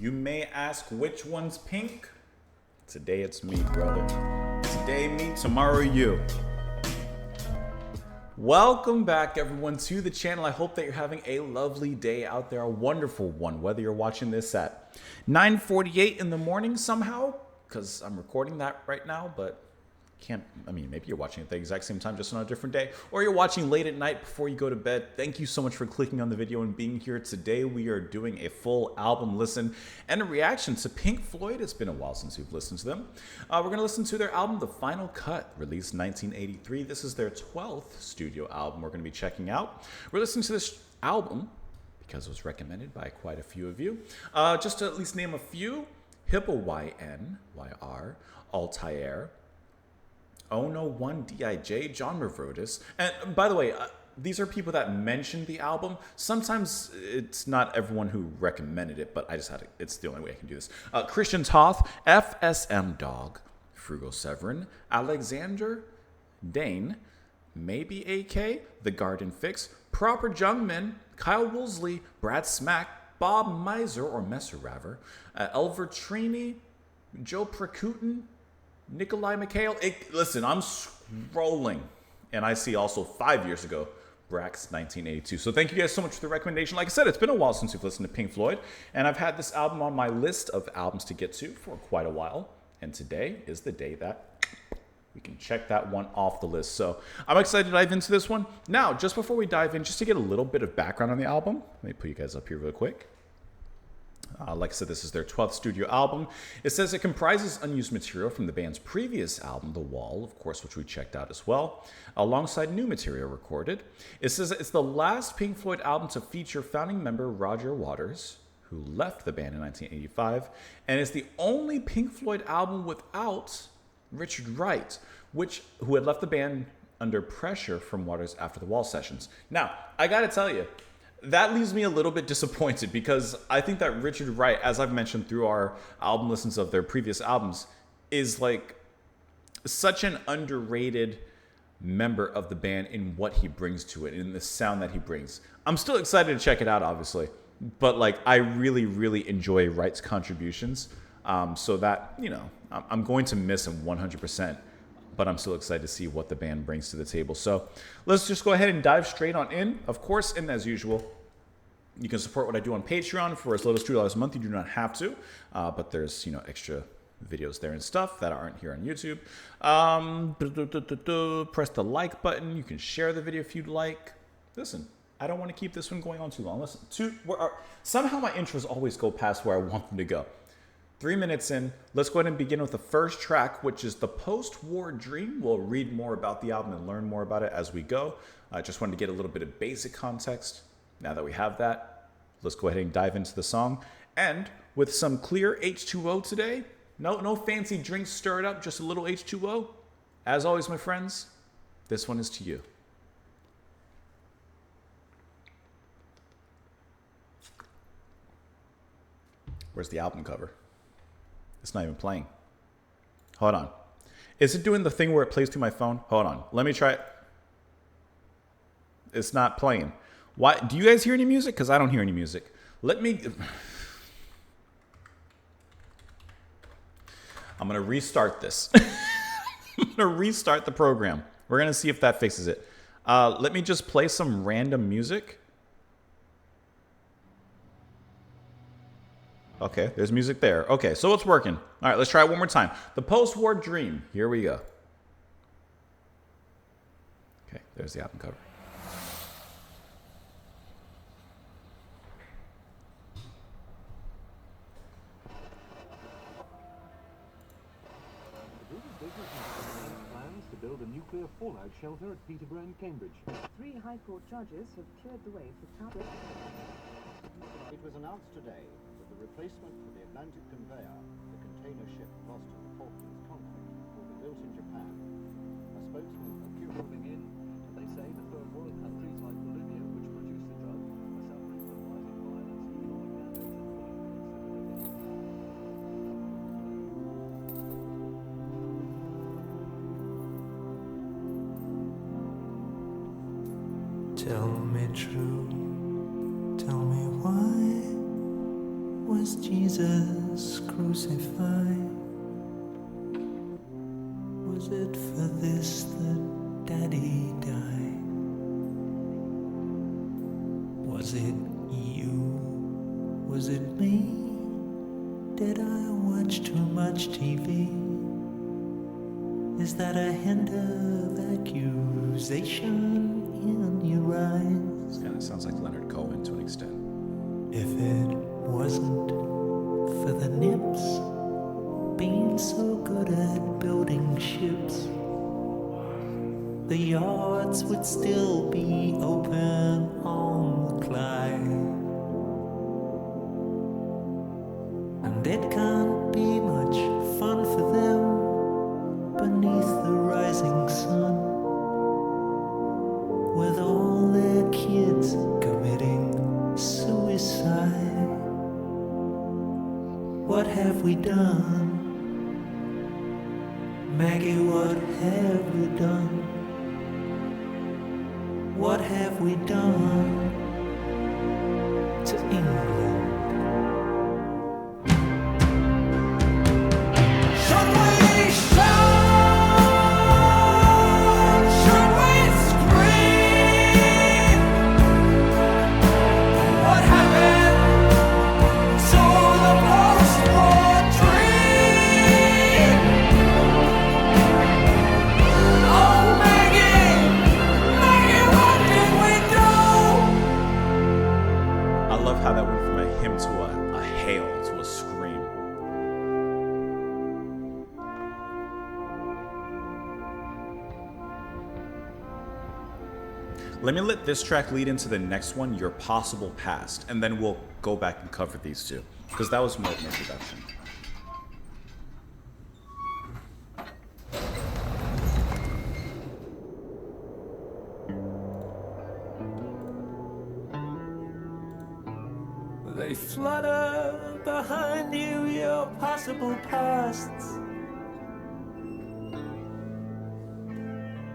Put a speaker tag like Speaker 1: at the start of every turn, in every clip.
Speaker 1: You may ask which one's pink? Today it's me, brother. Today me, tomorrow you. Welcome back, everyone, to the channel. I hope that you're having a lovely day out there, a wonderful one, whether you're watching this at 9:48 in the morning somehow, because I'm recording that right now, but maybe you're watching at the exact same time, just on a different day, or you're watching late at night before you go to bed. Thank you so much for clicking on the video and being here. Today we are doing a full album listen and a reaction to Pink Floyd. It's been a while since we've listened to them. We're going to listen to their album, The Final Cut, released 1983. This is their 12th studio album we're going to be checking out. We're listening to this album because it was recommended by quite a few of you. Just to at least name a few: Hippo YNYR, Altair, Oh No One DIJ, John Mavrodis. And by the way, these are people that mentioned the album. Sometimes it's not everyone who recommended it, but I just had to, it's the only way I can do this. Christian Toth, FSM Dog, Frugal Severin, Alexander Dane, Maybe AK, The Garden Fix, Proper Jungman, Kyle Woolsey, Brad Smack, Bob Miser or Messer Raver, Elver Trini, Joe Prakutin, Nikolai Mikhail. Listen, I'm scrolling, and I see also 5 years ago, Brax 1982. So thank you guys so much for the recommendation. Like I said, it's been a while since we've listened to Pink Floyd, and I've had this album on my list of albums to get to for quite a while, and today is the day that we can check that one off the list. So I'm excited to dive into this one. Now, just before we dive in, just to get a little bit of background on the album, let me put you guys up here real quick. Like I said, this is their 12th studio album. It says it comprises unused material from the band's previous album, The Wall, of course, which we checked out as well, alongside new material recorded. It says it's the last Pink Floyd album to feature founding member Roger Waters, who left the band in 1985, and it's the only Pink Floyd album without Richard Wright, who had left the band under pressure from Waters after the Wall sessions. Now, I gotta tell you, that leaves me a little bit disappointed, because I think that Richard Wright, as I've mentioned through our album listens of their previous albums, is like such an underrated member of the band in what he brings to it, in the sound that he brings. I'm still excited to check it out, obviously, but like I really, really enjoy Wright's contributions. So that, you know, I'm going to miss him 100%. But I'm still excited to see what the band brings to the table. So let's just go ahead and dive straight on in. Of course, and as usual, you can support what I do on Patreon for as little as $2 a month. You do not have to, but there's, you know, extra videos there and stuff that aren't here on YouTube. Press the like button. You can share the video if you'd like. Listen, I don't want to keep this one going on too long. Listen, somehow my intros always go past where I want them to go. 3 minutes in, let's go ahead and begin with the first track, which is The Post-War Dream. We'll read more about the album and learn more about it as we go. I just wanted to get a little bit of basic context. Now that we have that, let's go ahead and dive into the song. And with some clear H2O today, no fancy drinks stirred up, just a little H2O. As always, my friends, this one is to you. Where's the album cover? It's not even playing. Hold on. Is it doing the thing where it plays through my phone? Hold on. Let me try it. It's not playing. Why? Do you guys hear any music? Because I don't hear any music. I'm going to restart this. I'm going to restart the program. We're going to see if that fixes it. Let me just play some random music. Okay, there's music there. Okay, so it's working. All right, let's try it one more time. The Post-War Dream. Here we go. Okay, there's the album cover.
Speaker 2: Plans to build a nuclear fallout shelter at Peterborough in Cambridge.
Speaker 3: 3 High Court judges have cleared the way for target.
Speaker 4: It was announced today that the replacement for the Atlantic conveyor, the container ship lost in the Falklands conflict, will be built in Japan. A spokesman for Cuba
Speaker 2: Moving in, they say the third world countries like Bolivia, which produce the drug, are suffering from rising violence, economic damage, and fully
Speaker 5: Tell me true, tell me why, when was Jesus crucified? Was it for this that Daddy died? Was it you? Was it me? Did I watch too much TV? Is that a hint of accusation in your eyes?
Speaker 1: This kind of sounds like Leonard Cohen to an extent.
Speaker 5: If it wasn't for the nips being so good at building ships, the yards would still be open on the Clyde. And it can't be much fun for them beneath the rising sun, with all their kids committing suicide. What have we done? Maggie, what have we done? What have we done to England? Should we shout? Should we scream? What happened to the postwar dream? Oh, Maggie, what did we do?
Speaker 1: I love how that went from a hymn to a hail to a scream. Let me let this track lead into the next one, Your Possible Past, and then we'll go back and cover these two, because that was more of an introduction.
Speaker 5: They flutter behind you, your possible pasts.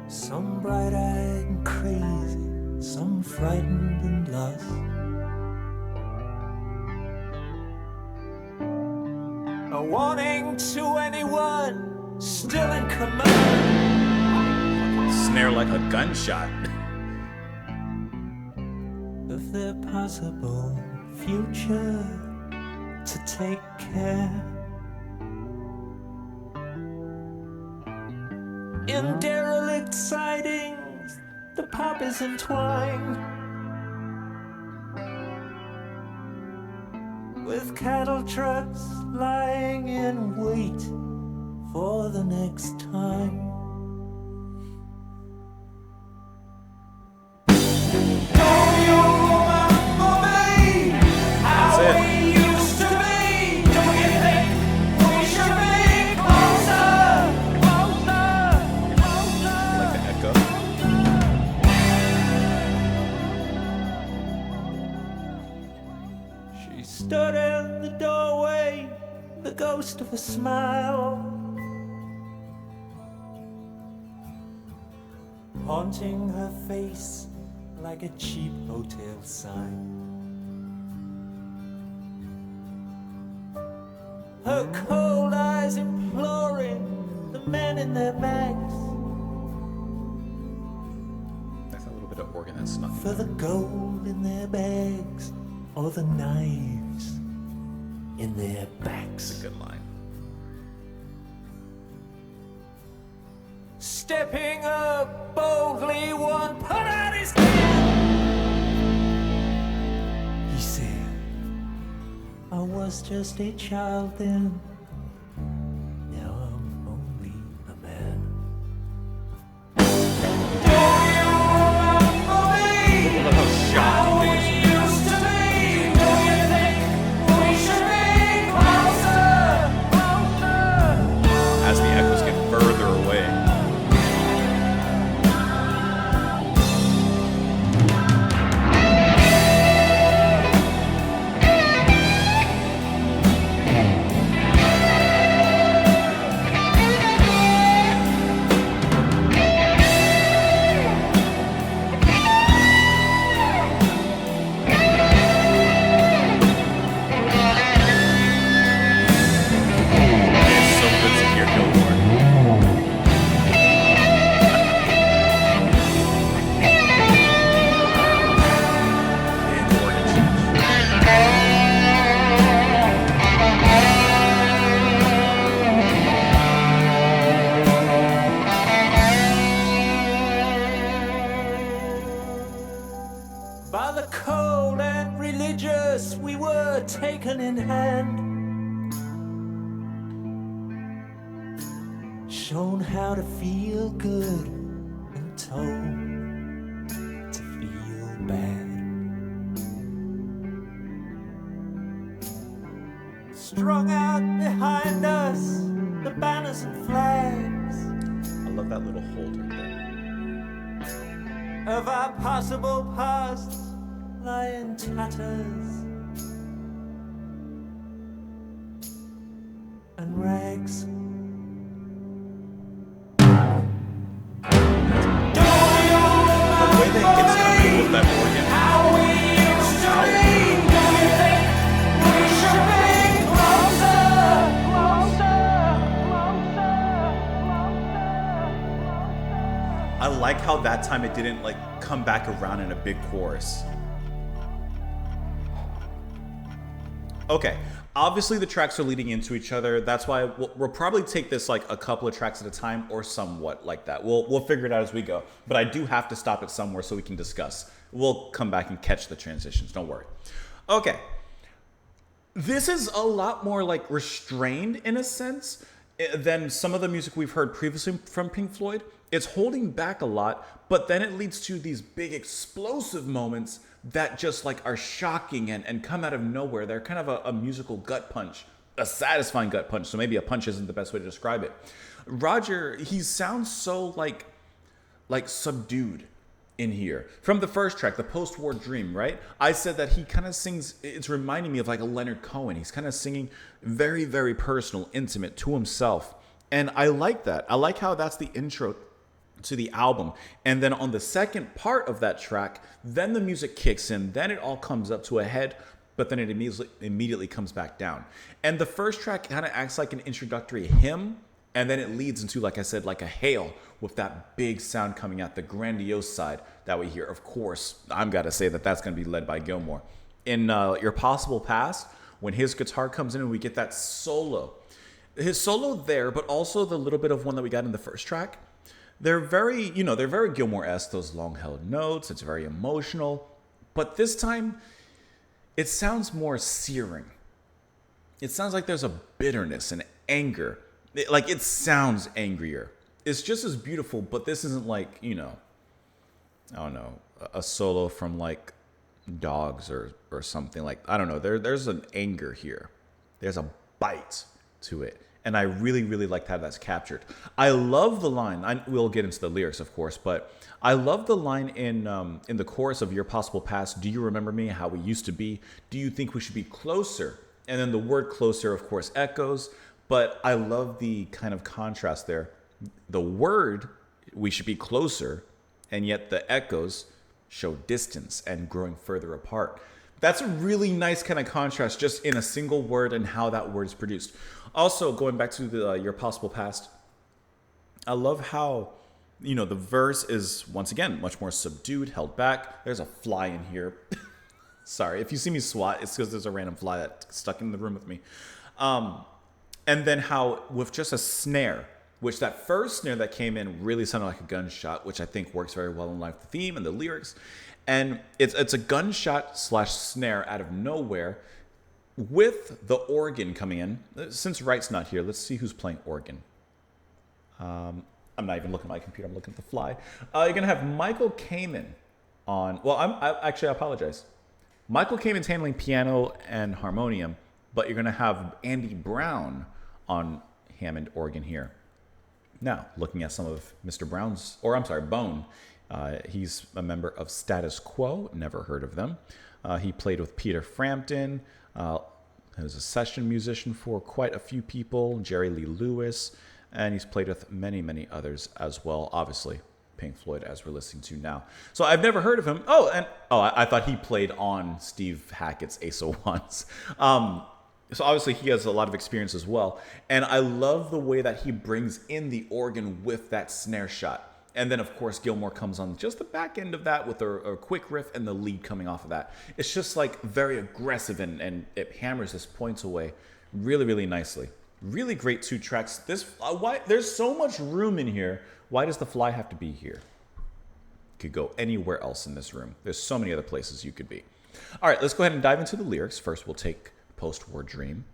Speaker 5: Some bright-eyed and crazy, some frightened and lost. A warning to anyone still in command
Speaker 1: Snare like a gunshot.
Speaker 5: of their possible future to take care. In derelict sidings, the pop is entwined with cattle trucks lying in wait for the next time.
Speaker 1: That's it. Like the echo.
Speaker 5: She stood in the doorway, the ghost of a smile, haunting her face like a cheap hotel sign. Her cold eyes imploring the men in their bags
Speaker 1: That's a little bit of organ that's not.
Speaker 5: for the gold in their bags or the knives in their backs.
Speaker 1: That's a good line.
Speaker 5: Stepping up boldly, one put out his hand. He said, I was just a child then. Now I'm only a man.
Speaker 1: I love how shocked he is. As the echoes get further away.
Speaker 5: shown how to feel good and told to feel bad. Strung out behind us, the banners and flags
Speaker 1: I love that little hold right there.
Speaker 5: of our possible past lie in tatters and rags.
Speaker 1: The way that it's coming with that organ. I like how that time it didn't like come back around in a big chorus. Okay, obviously the tracks are leading into each other. That's why we'll probably take this like a couple of tracks at a time or somewhat like that. We'll figure it out as we go. But I do have to stop it somewhere so we can discuss. We'll come back and catch the transitions, don't worry. Okay, this is a lot more like restrained in a sense than some of the music we've heard previously from Pink Floyd. It's holding back a lot, but then it leads to these big explosive moments that just like are shocking and come out of nowhere. They're kind of a musical gut punch, a satisfying gut punch. So maybe a punch isn't the best way to describe it. Roger, he sounds so like subdued in here. From the first track, the post-war dream, right? I said that he kind of sings, it's reminding me of like a Leonard Cohen. He's kind of singing very, very personal, intimate to himself. And I like that. I like how that's the intro to the album. And then on the second part of that track, then the music kicks in, then it all comes up to a head, but then it immediately comes back down. And the first track kind of acts like an introductory hymn, and then it leads into, like I said, like a hail with that big sound coming out, the grandiose side that we hear. Of course, I'm got to say that that's going to be led by Gilmour. In Your Possible Past, when his guitar comes in and we get that solo, his solo there, but also the little bit of one that we got in the first track, they're very Gilmour-esque, those long-held notes. It's very emotional. But this time, it sounds more searing. It sounds like there's a bitterness and anger. It sounds angrier. It's just as beautiful, but this isn't like, I don't know, a solo from like Dogs or something like, I don't know. There's an anger here. There's a bite to it. And I really, really like how that's captured. I love the line. We'll get into the lyrics, of course, but I love the line in the chorus of Your Possible Past. Do you remember me, how we used to be? Do you think we should be closer? And then the word closer, of course, echoes. But I love the kind of contrast there. The word, we should be closer, and yet the echoes show distance and growing further apart. That's a really nice kind of contrast just in a single word and how that word is produced. Also, going back to Your Possible Past, I love how, the verse is, once again, much more subdued, held back. There's a fly in here. Sorry, if you see me swat, it's because there's a random fly that's stuck in the room with me. And then how, with just a snare, which that first snare that came in really sounded like a gunshot, which I think works very well in line with the theme and the lyrics. And it's a gunshot / snare out of nowhere with the organ coming in. Since Wright's not here, let's see who's playing organ. I'm not even looking at my computer. I'm looking at the fly. You're going to have Michael Kamen on. Well, I apologize. Michael Kamen's handling piano and harmonium, but you're going to have Andy Brown on Hammond organ here. Now, looking at some of Mr. Brown's, Bone. He's a member of Status Quo. Never heard of them. He played with Peter Frampton. He was a session musician for quite a few people, Jerry Lee Lewis, and he's played with many, many others as well. Obviously, Pink Floyd, as we're listening to now. So I've never heard of him. I thought he played on Steve Hackett's Ace of Wands. So obviously he has a lot of experience as well. And I love the way that he brings in the organ with that snare shot. And then, of course, Gilmour comes on just the back end of that with a quick riff and the lead coming off of that. It's just like very aggressive and it hammers his points away really, really nicely. Really great 2 tracks. There's so much room in here. Why does the fly have to be here? Could go anywhere else in this room. There's so many other places you could be. All right, let's go ahead and dive into the lyrics. First, we'll take Post-War Dream.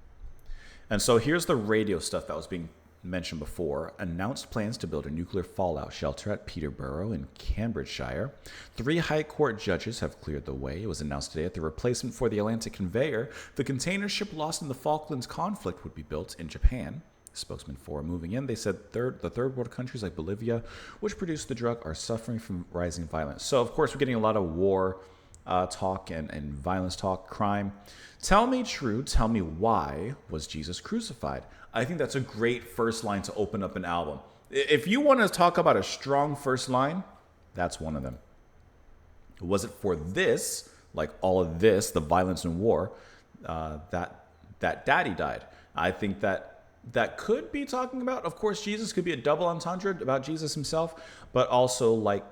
Speaker 1: And so here's the radio stuff that was being mentioned before, announced plans to build a nuclear fallout shelter at Peterborough in Cambridgeshire. 3 High Court judges have cleared the way. It was announced today that the replacement for the Atlantic conveyor, the container ship lost in the Falklands conflict, would be built in Japan. Spokesman for moving in, they said the third world countries like Bolivia, which produce the drug, are suffering from rising violence. So, of course, we're getting a lot of war talk and violence talk, crime. Tell me true, tell me why was Jesus crucified? I think that's a great first line to open up an album. If you want to talk about a strong first line, that's one of them. Was it for this, like all of this, the violence and war, that daddy died? I think that could be talking about, of course, Jesus could be a double entendre about Jesus himself, but also like,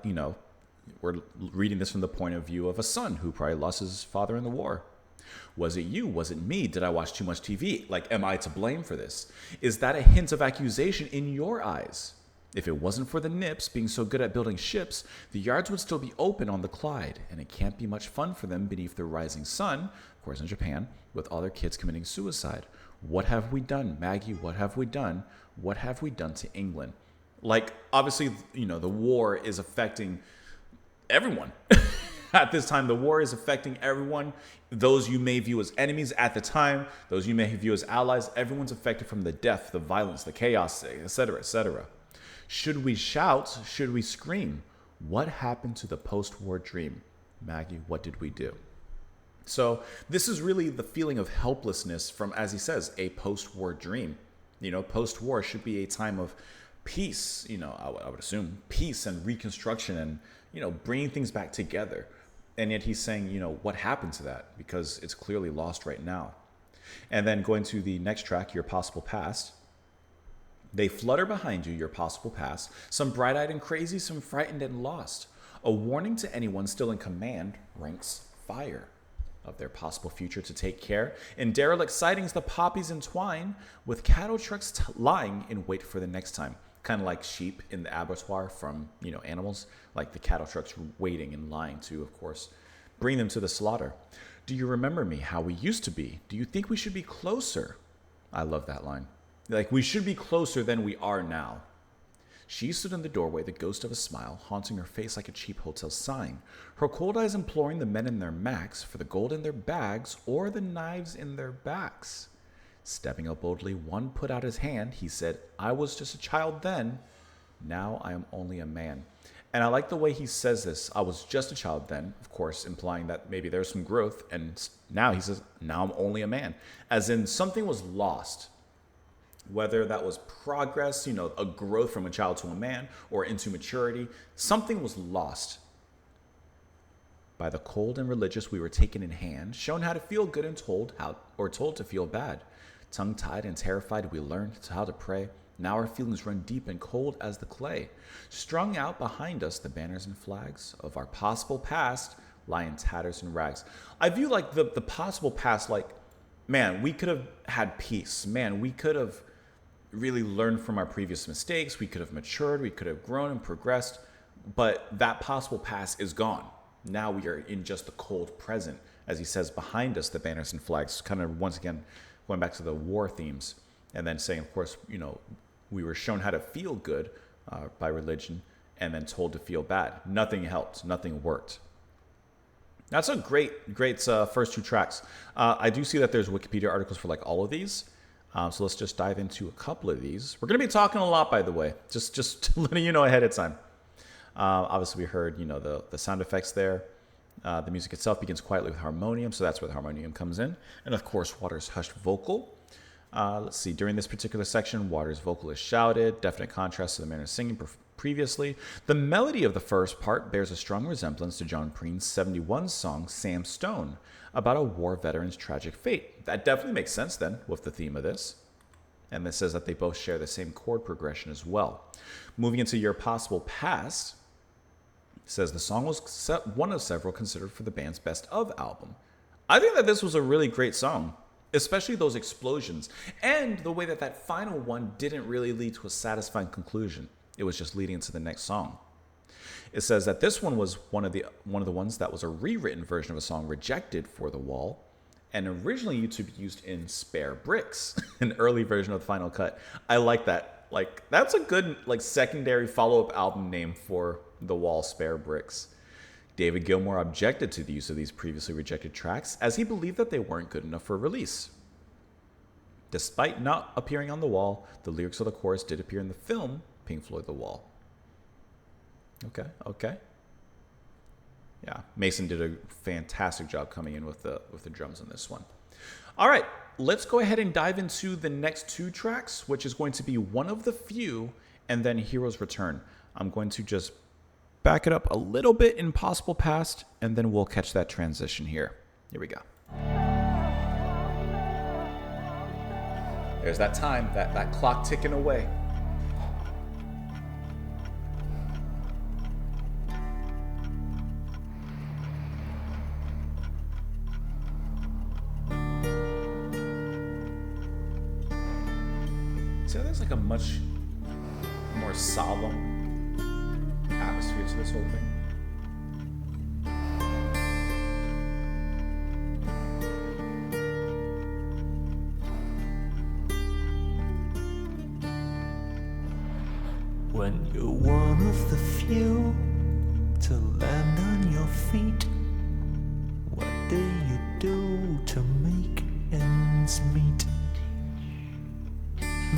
Speaker 1: we're reading this from the point of view of a son who probably lost his father in the war. Was it you? Was it me? Did I watch too much TV? Like, am I to blame for this? Is that a hint of accusation in your eyes? If it wasn't for the Nips being so good at building ships, the yards would still be open on the Clyde, and it can't be much fun for them beneath the rising sun, of course in Japan, with all their kids committing suicide. What have we done, Maggie? What have we done? What have we done to England? Like, obviously, the war is affecting everyone. At this time, the war is affecting everyone. Those you may view as enemies at the time, those you may view as allies, everyone's affected from the death, the violence, the chaos, etc., etc. Should we shout? Should we scream? What happened to the post-war dream? Maggie, what did we do? So this is really the feeling of helplessness from, as he says, a post-war dream. Post-war should be a time of peace, I would assume, peace and reconstruction and, bringing things back together. And yet he's saying, what happened to that? Because it's clearly lost right now. And then going to the next track, Your Possible Past. They flutter behind you, your possible past, some bright-eyed and crazy, some frightened and lost. A warning to anyone still in command, ranks fire. Of their possible future to take care. In derelict sightings, the poppies entwine with cattle trucks lying in wait for the next time. Kind of like sheep in the abattoir from, animals, like the cattle trucks waiting and lying to, of course, bring them to the slaughter. Do you remember me, how we used to be? Do you think we should be closer? I love that line. Like, we should be closer than we are now. She stood in the doorway, the ghost of a smile, haunting her face like a cheap hotel sign, her cold eyes imploring the men in their Macs for the gold in their bags or the knives in their backs. Stepping up boldly, one put out his hand. He said, I was just a child then. Now I am only a man. And I like the way he says this. I was just a child then, of course, implying that maybe there's some growth. And now he says, now I'm only a man. As in something was lost. Whether that was progress, a growth from a child to a man or into maturity, something was lost. By the cold and religious, we were taken in hand, shown how to feel good and told to feel bad. Tongue-tied and terrified, we learned how to pray. Now our feelings run deep and cold as the clay. Strung out behind us, the banners and flags of our possible past lie in tatters and rags. I view like the possible past like, man, we could have had peace. Man, we could have really learned from our previous mistakes. We could have matured. We could have grown and progressed. But that possible past is gone. Now we are in just the cold present. As he says, behind us, the banners and flags, kind of once again going back to the war themes. And then saying, of course, we were shown how to feel good by religion and then told to feel bad. Nothing helped. Nothing worked. That's a great first 2 tracks. I do see that there's Wikipedia articles for like all of these. So let's just dive into a couple of these. We're going to be talking a lot, by the way, just letting you know ahead of time. Obviously, we heard, the sound effects there. The music itself begins quietly with harmonium, so that's where the harmonium comes in. And of course, Waters' hushed vocal. Let's see, during this particular section, Waters' vocal is shouted, definite contrast to the manner of singing previously. The melody of the first part bears a strong resemblance to John Preen's 71 song, Sam Stone, about a war veteran's tragic fate. That definitely makes sense then with the theme of this. And this says that they both share the same chord progression as well. Moving into Your Possible Past, it says the song was one of several considered for the band's best of album. I think that this was a really great song, especially those explosions and the way that final one didn't really lead to a satisfying conclusion. It was just leading into the next song. It says that this one was one of the ones that was a rewritten version of a song rejected for the wall, and originally used to be used in Spare Bricks, an early version of the final cut. I like that. Like, that's a good, like, secondary follow-up album name for The Wall Spare Bricks. David Gilmour objected to the use of these previously rejected tracks as he believed that they weren't good enough for release. Despite not appearing on The Wall, the lyrics of the chorus did appear in the film Pink Floyd The Wall. Okay. Yeah, Mason did a fantastic job coming in with the drums on this one. All right, let's go ahead and dive into the next two tracks, which is going to be One of the Few and then Hero's Return. I'm going to just back it up a little bit in Possible Past, and then we'll catch that transition here. Here we go. There's that time, that clock ticking away. So there's like a much more solemn atmosphere to this whole thing.
Speaker 5: When you're one of the few to land on your feet, what do you do to make ends meet?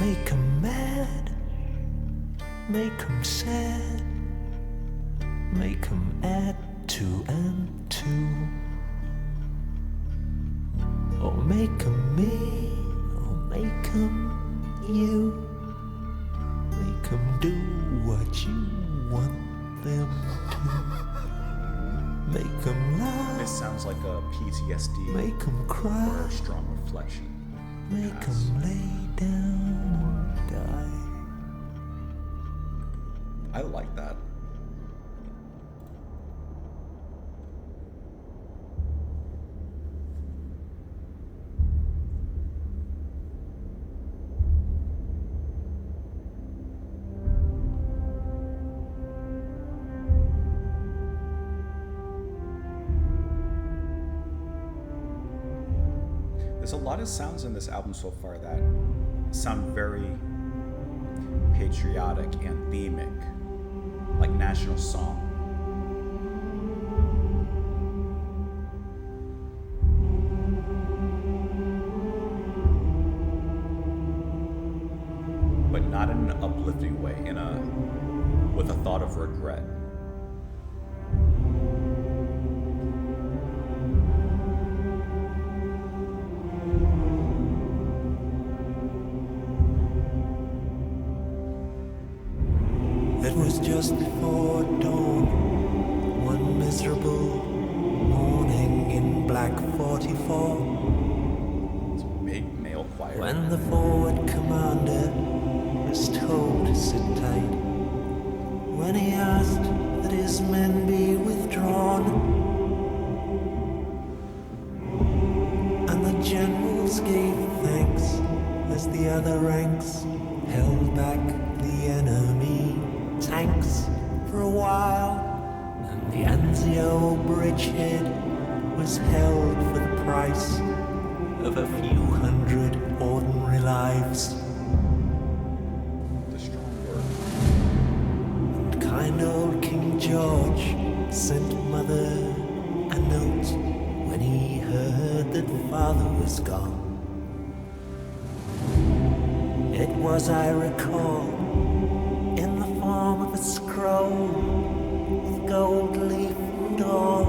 Speaker 5: Make 'em mad, make 'em sad, make 'em add 2 and 2, or make 'em me, or make 'em you. Make 'em do what you want them to. Make 'em laugh.
Speaker 1: This sounds like a PTSD
Speaker 5: Make 'em
Speaker 1: or
Speaker 5: cry.
Speaker 1: a strong reflection.
Speaker 5: Make 'em lay down and die.
Speaker 1: I like that. There's a lot of sounds in this album so far that sound very patriotic, anthemic, like national song. But not in an uplifting way, with a thought of regret.
Speaker 5: It was just before dawn, one miserable morning in Black 44,
Speaker 1: It's a big male choir.
Speaker 5: when the forward commander was told to sit tight. When he asked that his men be withdrawn, and the generals gave thanks as the other ranks held back the enemy tanks for a while, and the Anzio bridgehead was held for the price of a few hundred ordinary lives.
Speaker 1: The strong word.
Speaker 5: And kind old King George sent Mother a note when he heard that Father was gone. It was, I recall, in the form of a scroll with gold leaf and all.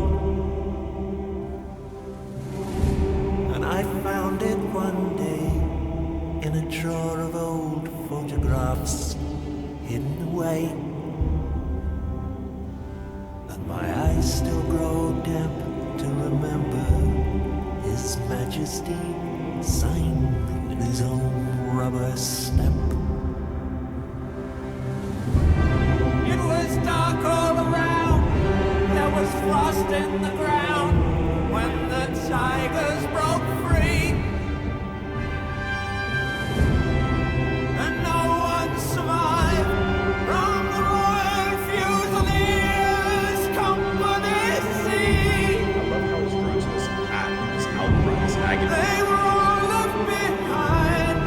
Speaker 5: And I found it one day in a drawer of old photographs hidden away. And my eyes still grow damp to remember His Majesty signed with his own rubber stamp. It was dark all around, there was frost in the ground when the tigers broke free. And no one survived from the Royal Fusiliers Company C.
Speaker 1: I love how it's drawn to this outcry, this agony.
Speaker 5: They were all left behind,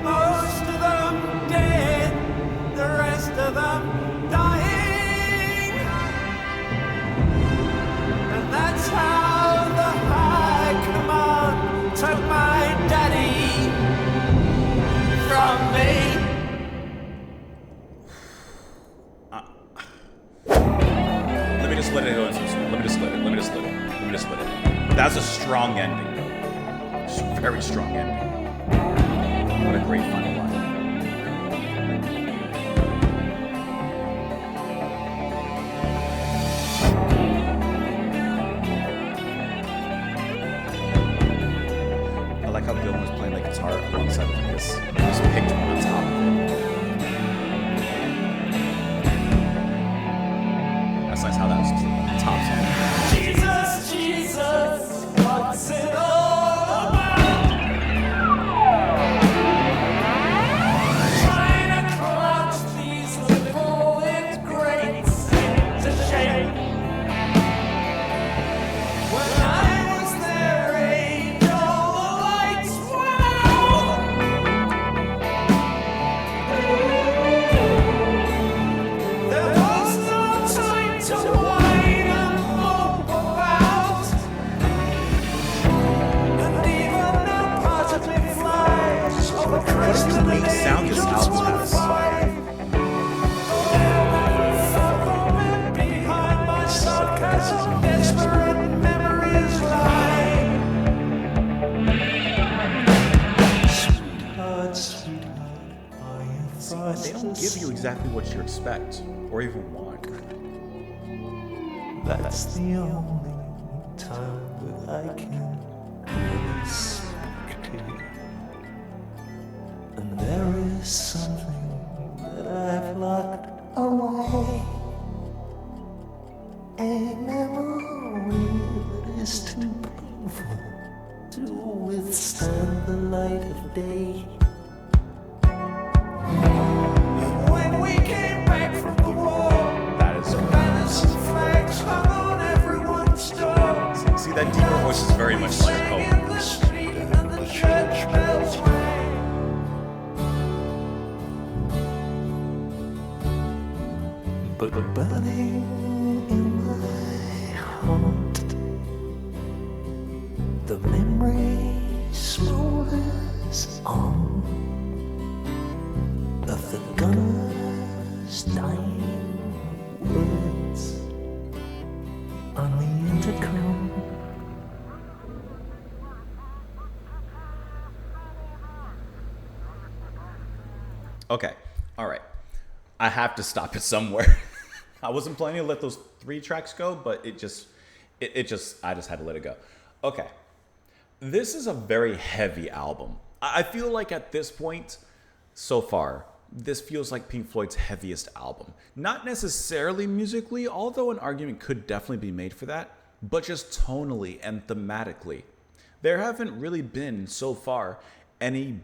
Speaker 5: most of them dead.
Speaker 1: strong ending, though. Just a very strong ending. What a great final line. I like how Dylan was playing the guitar alongside of this. He just picked one on top of it. That's nice how that was top song.
Speaker 5: Jesus, Jesus, what's it all about? Trying to crouch these little greats into shape. When I was their age, all the lights went out. There was no time to whine and mope about. And even no positive flies over
Speaker 1: What a
Speaker 5: crest of the
Speaker 1: unique sound this album has.
Speaker 5: behind my sarcasm, desperate memories lie. Sweetheart, sweetheart, are you fast
Speaker 1: They don't give you exactly what you expect or even want.
Speaker 5: That's the only time that I can really speak to you. And there is something that I've locked away. A memory that is too painful to withstand the light of day. When we came back from the war,
Speaker 1: That is
Speaker 5: banners and flags hung on everyone's door.
Speaker 1: See, that deeper voice is very much like
Speaker 5: Swinging
Speaker 1: home.
Speaker 5: in the street and the church bells rang. But burning in my heart, the memory smolders on of the gunner's dying words on the intercom.
Speaker 1: Okay, all right. I have to stop it somewhere. I wasn't planning to let those 3 tracks go, but I just had to let it go. Okay. This is a very heavy album. I feel like at this point, so far, this feels like Pink Floyd's heaviest album. Not necessarily musically, although an argument could definitely be made for that, but just tonally and thematically. There haven't really been, so far, any...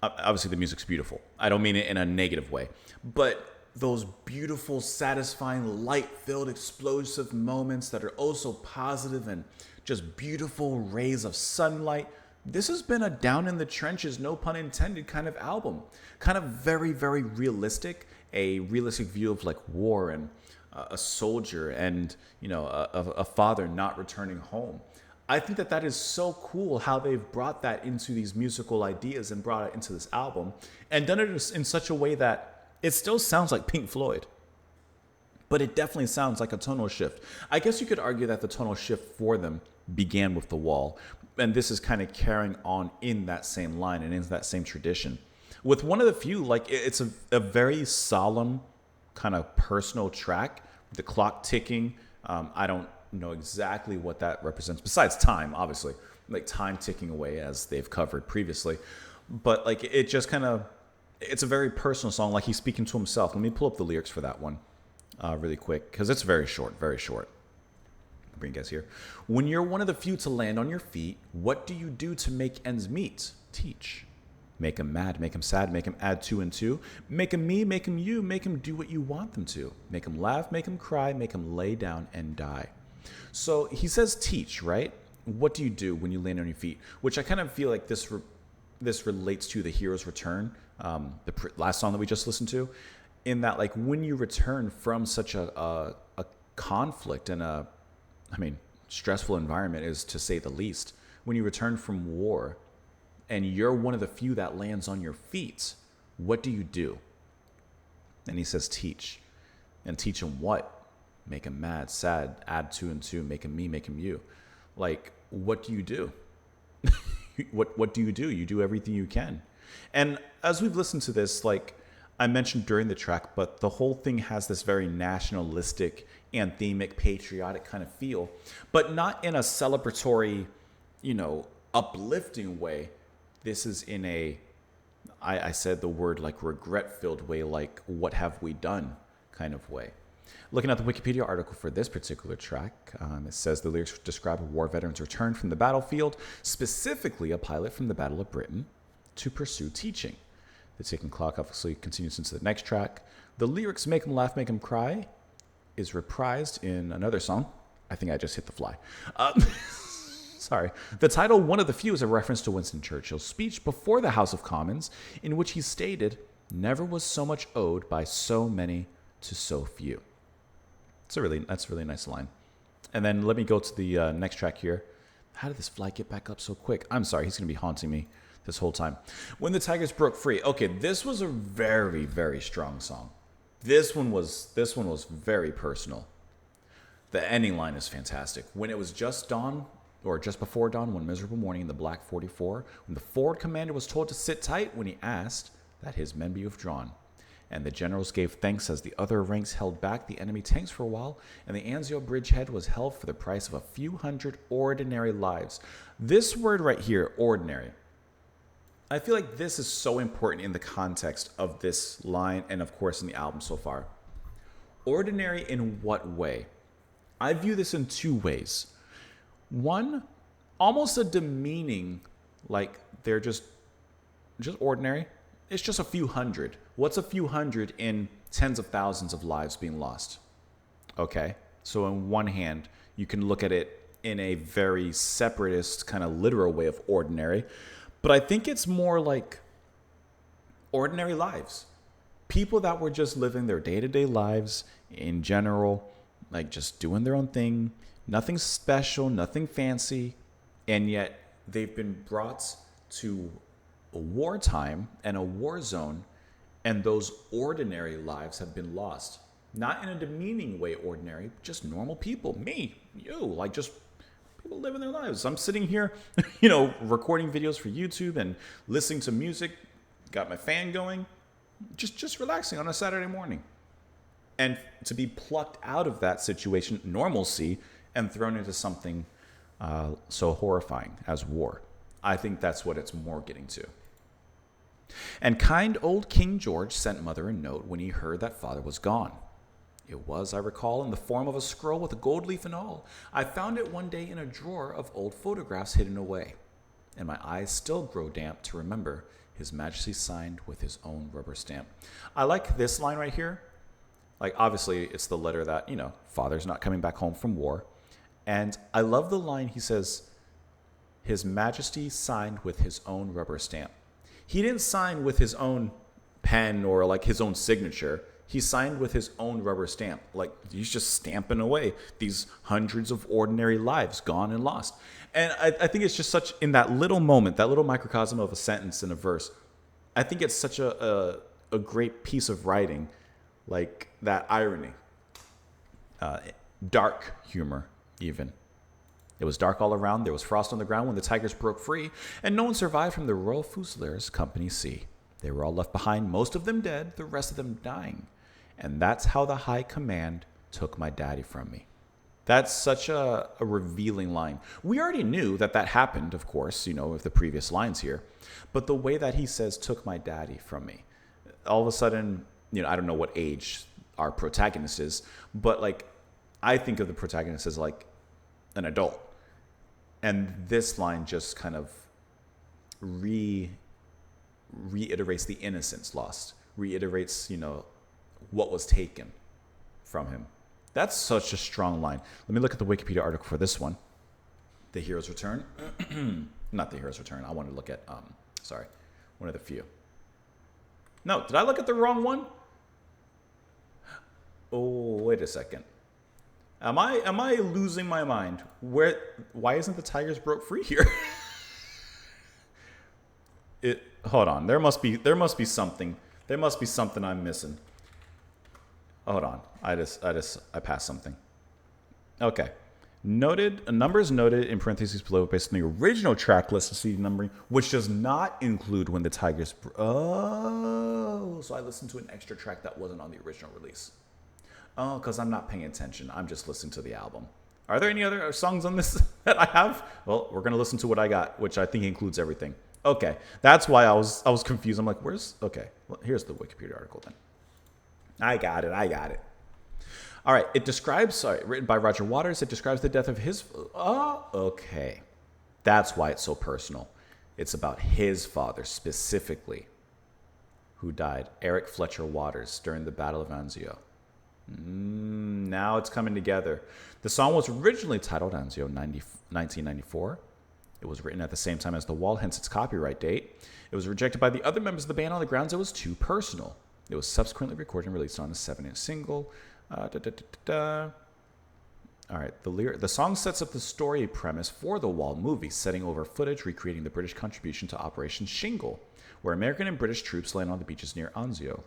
Speaker 1: Obviously, the music's beautiful. I don't mean it in a negative way. But those beautiful, satisfying, light-filled, explosive moments that are also positive and just beautiful rays of sunlight. This has been a down in the trenches, no pun intended, kind of album. Kind of very, very realistic. A realistic view of like war and a soldier and, you know, a father not returning home. I think that that is so cool how they've brought that into these musical ideas and brought it into this album and done it in such a way that it still sounds like Pink Floyd, but it definitely sounds like a tonal shift. I guess you could argue that the tonal shift for them began with The Wall, and this is kind of carrying on in that same line and in that same tradition. With one of the few, like it's a very solemn kind of personal track, the clock ticking. I don't know exactly what that represents besides time, obviously, like time ticking away as they've covered previously, but like it just kind of, it's a very personal song, like he's speaking to himself. Let me pull up the lyrics for that one really quick because it's very short. I'll bring you guys here. When you're one of the few to land on your feet, what do you do to make ends meet? Teach. Make him mad, make him sad, make him add 2 and 2. Make him me, make him you, make him do what you want them to. Make him laugh, make him cry, make him lay down and die. So he says teach, right? What do you do when you land on your feet? Which I kind of feel like this relates to The Hero's Return, the last song that we just listened to, in that like when you return from such a conflict and stressful environment is to say the least. When you return from war and you're one of the few that lands on your feet, what do you do? And he says teach. And teach him what? Make him mad, sad, add 2 and 2, make him me, make him you. Like, what do you do? What do you do? You do everything you can. And as we've listened to this, like I mentioned during the track, but the whole thing has this very nationalistic, anthemic, patriotic kind of feel, but not in a celebratory, uplifting way. This is in a, I said the word like regret-filled way, like what have we done kind of way. Looking at the Wikipedia article for this particular track, it says the lyrics describe a war veteran's return from the battlefield, specifically a pilot from the Battle of Britain, to pursue teaching. The ticking clock obviously continues into the next track. The lyrics "Make 'em laugh, make 'em cry" is reprised in another song. I think I just hit the fly. Sorry. The title, "One of the Few," is a reference to Winston Churchill's speech before the House of Commons, in which he stated, "Never was so much owed by so many to so few." That's a really nice line. And then let me go to the next track here. How did this fly get back up so quick? I'm sorry, he's going to be haunting me this whole time. "When the Tigers Broke Free." Okay, this was a very, very strong song. This one was very personal. The ending line is fantastic. "When it was just dawn, or just before dawn, one miserable morning in the Black 44, when the forward commander was told to sit tight when he asked that his men be withdrawn. And the generals gave thanks as the other ranks held back the enemy tanks for a while, and the Anzio bridgehead was held for the price of a few hundred ordinary lives." This word right here, ordinary, I feel like this is so important in the context of this line and, of course, in the album so far. Ordinary in what way? I view this in two ways. One, almost a demeaning, like they're just ordinary. It's just a few hundred. What's a few hundred in tens of thousands of lives being lost? Okay, so on one hand, you can look at it in a very separatist, kind of literal way of ordinary, but I think it's more like ordinary lives. People that were just living their day-to-day lives in general, like just doing their own thing, nothing special, nothing fancy, and yet they've been brought to a wartime and a war zone, and those ordinary lives have been lost. Not in a demeaning way, ordinary, just normal people, me, you, like just people living their lives. I'm sitting here, recording videos for YouTube and listening to music, got my fan going, just relaxing on a Saturday morning. And to be plucked out of that situation, normalcy, and thrown into something so horrifying as war. I think that's what it's more getting to. "And kind old King George sent mother a note when he heard that father was gone. It was, I recall, in the form of a scroll with a gold leaf and all. I found it one day in a drawer of old photographs hidden away, and my eyes still grow damp to remember His Majesty signed with his own rubber stamp." I like this line right here. Like, obviously, it's the letter that, father's not coming back home from war. And I love the line he says, "His Majesty signed with his own rubber stamp." He didn't sign with his own pen or like his own signature. He signed with his own rubber stamp. Like, he's just stamping away these hundreds of ordinary lives gone and lost. And I think it's just such, in that little moment, that little microcosm of a sentence in a verse, I think it's such a great piece of writing, like that irony, dark humor even. "It was dark all around, there was frost on the ground when the Tigers broke free, and no one survived from the Royal Fusiliers Company C. They were all left behind, most of them dead, the rest of them dying. And that's how the high command took my daddy from me." That's such a revealing line. We already knew that happened, of course, with the previous lines here. But the way that he says, "took my daddy from me," all of a sudden, I don't know what age our protagonist is, but like, I think of the protagonist as like an adult. And this line just kind of reiterates the innocence lost, reiterates, what was taken from him. That's such a strong line. Let me look at the Wikipedia article for this one. The Hero's Return. Not The Hero's Return. I want to look at, One of the Few. No, did I look at the wrong one? Oh, wait a second. Am I losing my mind? Why isn't the Tigers broke free here? Hold on. There must be something. There must be something I'm missing. Hold on. I passed something. Okay. Noted, numbers noted in parentheses below based on the original track list of CD numbering, which does not include When the Tigers... Oh, so I listened to an extra track that wasn't on the original release. Oh, because I'm not paying attention. I'm just listening to the album. Are there any other songs on this that I have? Well, we're going to listen to what I got, which I think includes everything. Okay, that's why I was confused. I'm like, where's... Okay, well, here's the Wikipedia article then. I got it. All right, it describes, written by Roger Waters, it describes the death of his, okay. That's why it's so personal. It's about his father specifically, who died, Eric Fletcher Waters, during the Battle of Anzio. Now it's coming together. The song was originally titled Anzio 1994. It was written at the same time as The Wall, hence its copyright date. It was rejected by the other members of the band on the grounds it was too personal. It was subsequently recorded and released on a 7-inch single. All right, the song sets up the story premise for the Wall movie, setting over footage recreating the British contribution to Operation Shingle, where American and British troops land on the beaches near Anzio,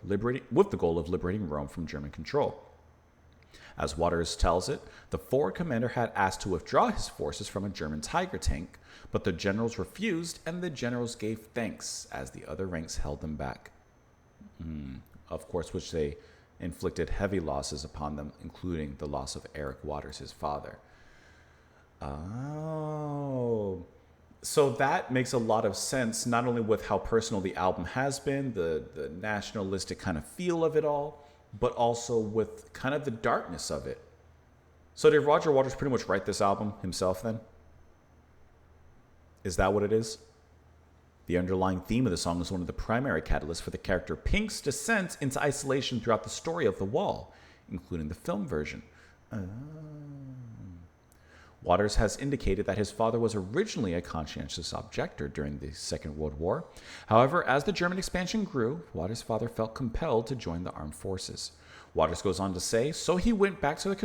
Speaker 1: with the goal of liberating Rome from German control. As Waters tells it, the forward commander had asked to withdraw his forces from a German Tiger tank, but the generals refused, and the generals gave thanks as the other ranks held them back. Of course, which they inflicted heavy losses upon them, including the loss of Eric Waters, his father. Oh. So that makes a lot of sense, not only with how personal the album has been, the nationalistic kind of feel of it all, but also with kind of the darkness of it. So did Roger Waters pretty much write this album himself then? Is that what it is? The underlying theme of the song is one of the primary catalysts for the character Pink's descent into isolation throughout the story of The Wall, including the film version. Waters has indicated that his father was originally a conscientious objector during the Second World War. However, as the German expansion grew, Waters' father felt compelled to join the armed forces. Waters goes on to say, so he went back to the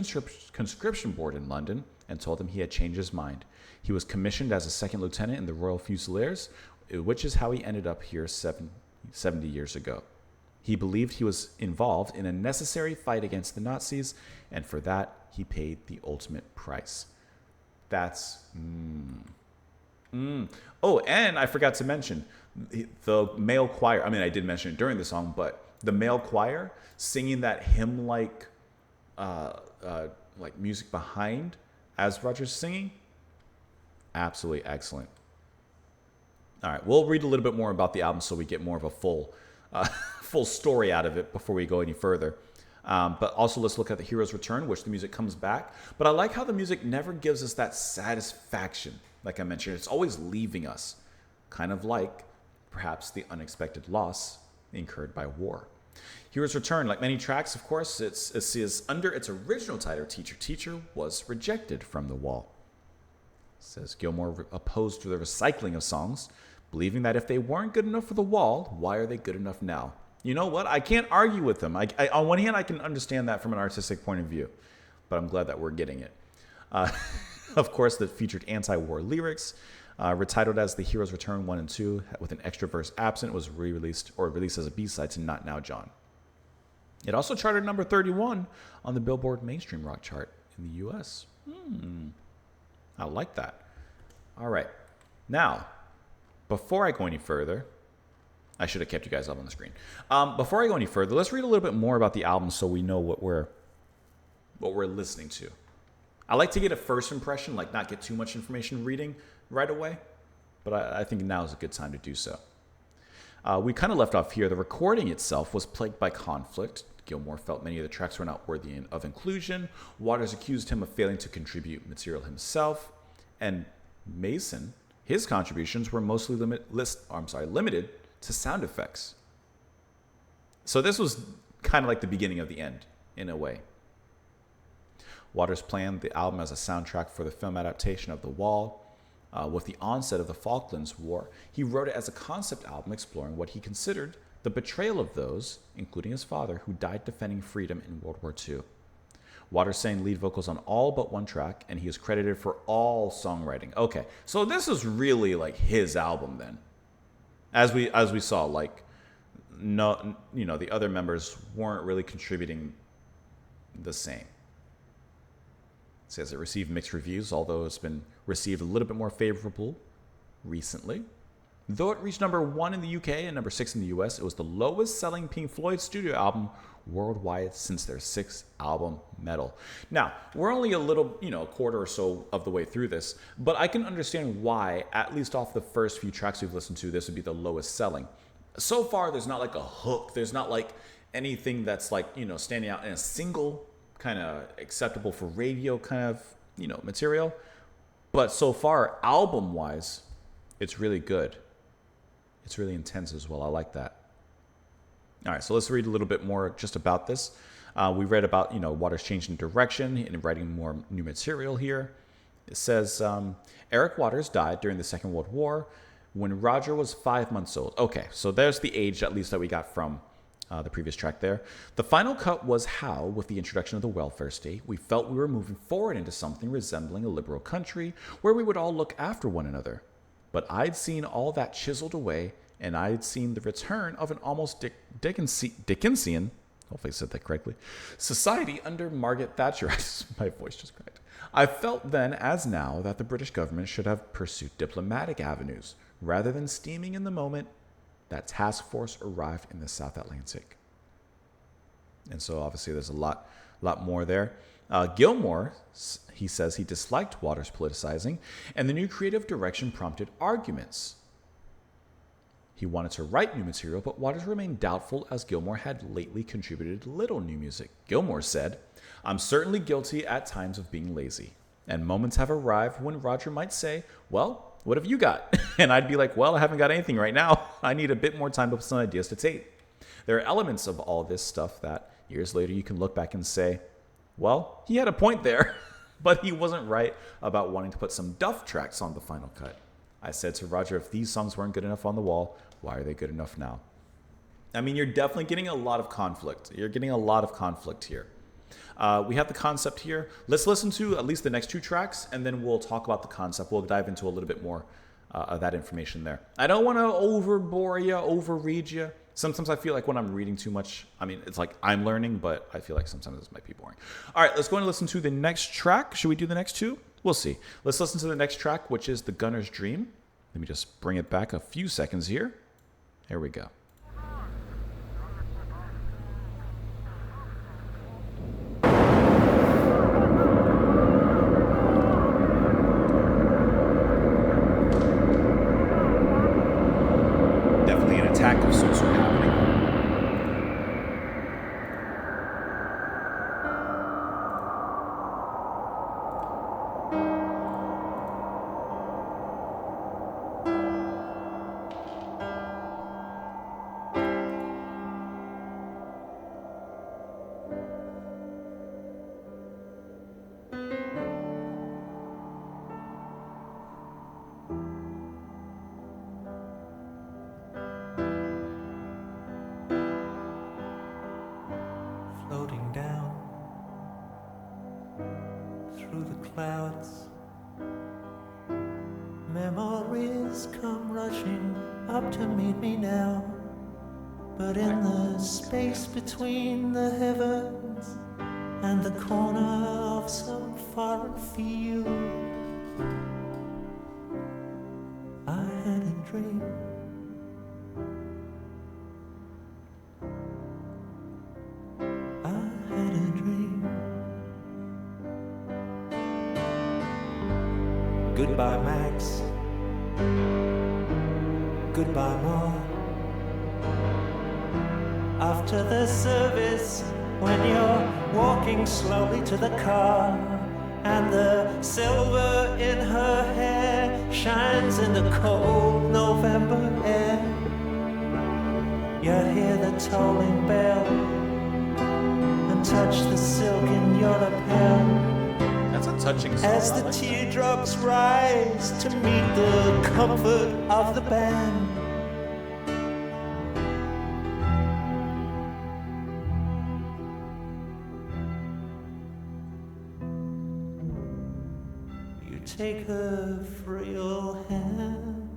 Speaker 1: conscription board in London and told them he had changed his mind. He was commissioned as a second lieutenant in the Royal Fusiliers, which is how he ended up here 70 years ago. He believed he was involved in a necessary fight against the Nazis, and for that, he paid the ultimate price. That's... Oh, and I forgot to mention, the male choir, I mean, I did mention it during the song, but the male choir singing that hymn-like music behind as Roger's singing, absolutely excellent. All right, we'll read a little bit more about the album so we get more of a full story out of it before we go any further. But also let's look at The Hero's Return, which the music comes back. But I like how the music never gives us that satisfaction. Like I mentioned, it's always leaving us, kind of like perhaps the unexpected loss incurred by war. Hero's Return, like many tracks, of course, it says under its original title, Teacher, Teacher, was rejected from The Wall. It says Gilmour opposed to the recycling of songs, believing that if they weren't good enough for The Wall, why are they good enough now? You know what? I can't argue with them. On one hand, I can understand that from an artistic point of view, but I'm glad that we're getting it. Of course, that featured anti-war lyrics, retitled as The Hero's Return 1 and 2, with an extra verse absent, was released as a B-side to Not Now, John. It also charted number 31 on the Billboard Mainstream Rock chart in the U.S. I like that. All right. Now, before I go any further, I should have kept you guys up on the screen. Before I go any further, let's read a little bit more about the album so we know what we're listening to. I like to get a first impression, like not get too much information reading right away, but I think now is a good time to do so. We kind of left off here. The recording itself was plagued by conflict. Gilmour felt many of the tracks were not worthy of inclusion. Waters accused him of failing to contribute material himself. And Mason, his contributions were mostly limited to sound effects. So this was kind of like the beginning of the end, in a way. Waters planned the album as a soundtrack for the film adaptation of The Wall. With the onset of the Falklands War, he wrote it as a concept album exploring what he considered the betrayal of those, including his father, who died defending freedom in World War II. Waters sang lead vocals on all but one track, and he is credited for all songwriting. Okay, so this is really like his album then. As we saw, like, no, the other members weren't really contributing the same. says it received mixed reviews, although it's been received a little bit more favorable recently. Though it reached number 1 in the UK and number 6 in the US, it was the lowest selling Pink Floyd studio album worldwide since their 6th album, Metal. Now, we're only a little, a quarter or so of the way through this, but I can understand why, at least off the first few tracks we've listened to, this would be the lowest selling. So far, there's not like a hook. There's not like anything that's like, standing out in a single kind of acceptable for radio kind of, material. But so far, album-wise, it's really good. It's really intense as well. I like that. All right, so let's read a little bit more just about this. We read about, Waters changing direction and writing more new material here. It says, Eric Waters died during the Second World War when Roger was 5 months old. Okay, so there's the age, at least, that we got from the previous track there. The final cut was how, with the introduction of the welfare state, we felt we were moving forward into something resembling a liberal country where we would all look after one another. But I'd seen all that chiseled away, and I'd seen the return of an almost Dickensian, hopefully I said that correctly, society under Margaret Thatcher. My voice just cracked. I felt then, as now, that the British government should have pursued diplomatic avenues, rather than steaming in the moment that task force arrived in the South Atlantic. And so obviously there's a lot more there. Gilmore, he says he disliked Waters' politicizing, and the new creative direction prompted arguments. He wanted to write new material, but Waters remained doubtful as Gilmore had lately contributed little new music. Gilmore said, I'm certainly guilty at times of being lazy, and moments have arrived when Roger might say, well, what have you got? And I'd be like, well, I haven't got anything right now. I need a bit more time to put some ideas to tape. There are elements of all this stuff that years later you can look back and say, well, he had a point there, but he wasn't right about wanting to put some Duff tracks on the final cut. I said to Roger, if these songs weren't good enough on the wall, why are they good enough now? I mean, you're definitely getting a lot of conflict. You're getting a lot of conflict here. We have the concept here. Let's listen to at least the next 2 tracks, and then we'll talk about the concept. We'll dive into a little bit more of that information there. I don't want to overbore you, overread you. Sometimes I feel like when I'm reading too much, I mean, it's like I'm learning, but I feel like sometimes this might be boring. All right, let's go and listen to the next track. Should we do the next 2? We'll see. Let's listen to the next track, which is The Gunner's Dream. Let me just bring it back a few seconds here. Here we go. Definitely an attack of some sort happening.
Speaker 5: Floating down through the clouds, memories come rushing up to meet me now. But in the space between the heavens and the corner of some far field, I had a dream. I had a dream. Goodbye, Max. Goodbye, Ma. After the service, when you're walking slowly to the car, and the silver in her hair shines in the cold November air, you hear the tolling bell and touch the silk in your lapel.
Speaker 1: That's a touching song.
Speaker 5: As the teardrops rise to meet the comfort of the band, you take her frail hand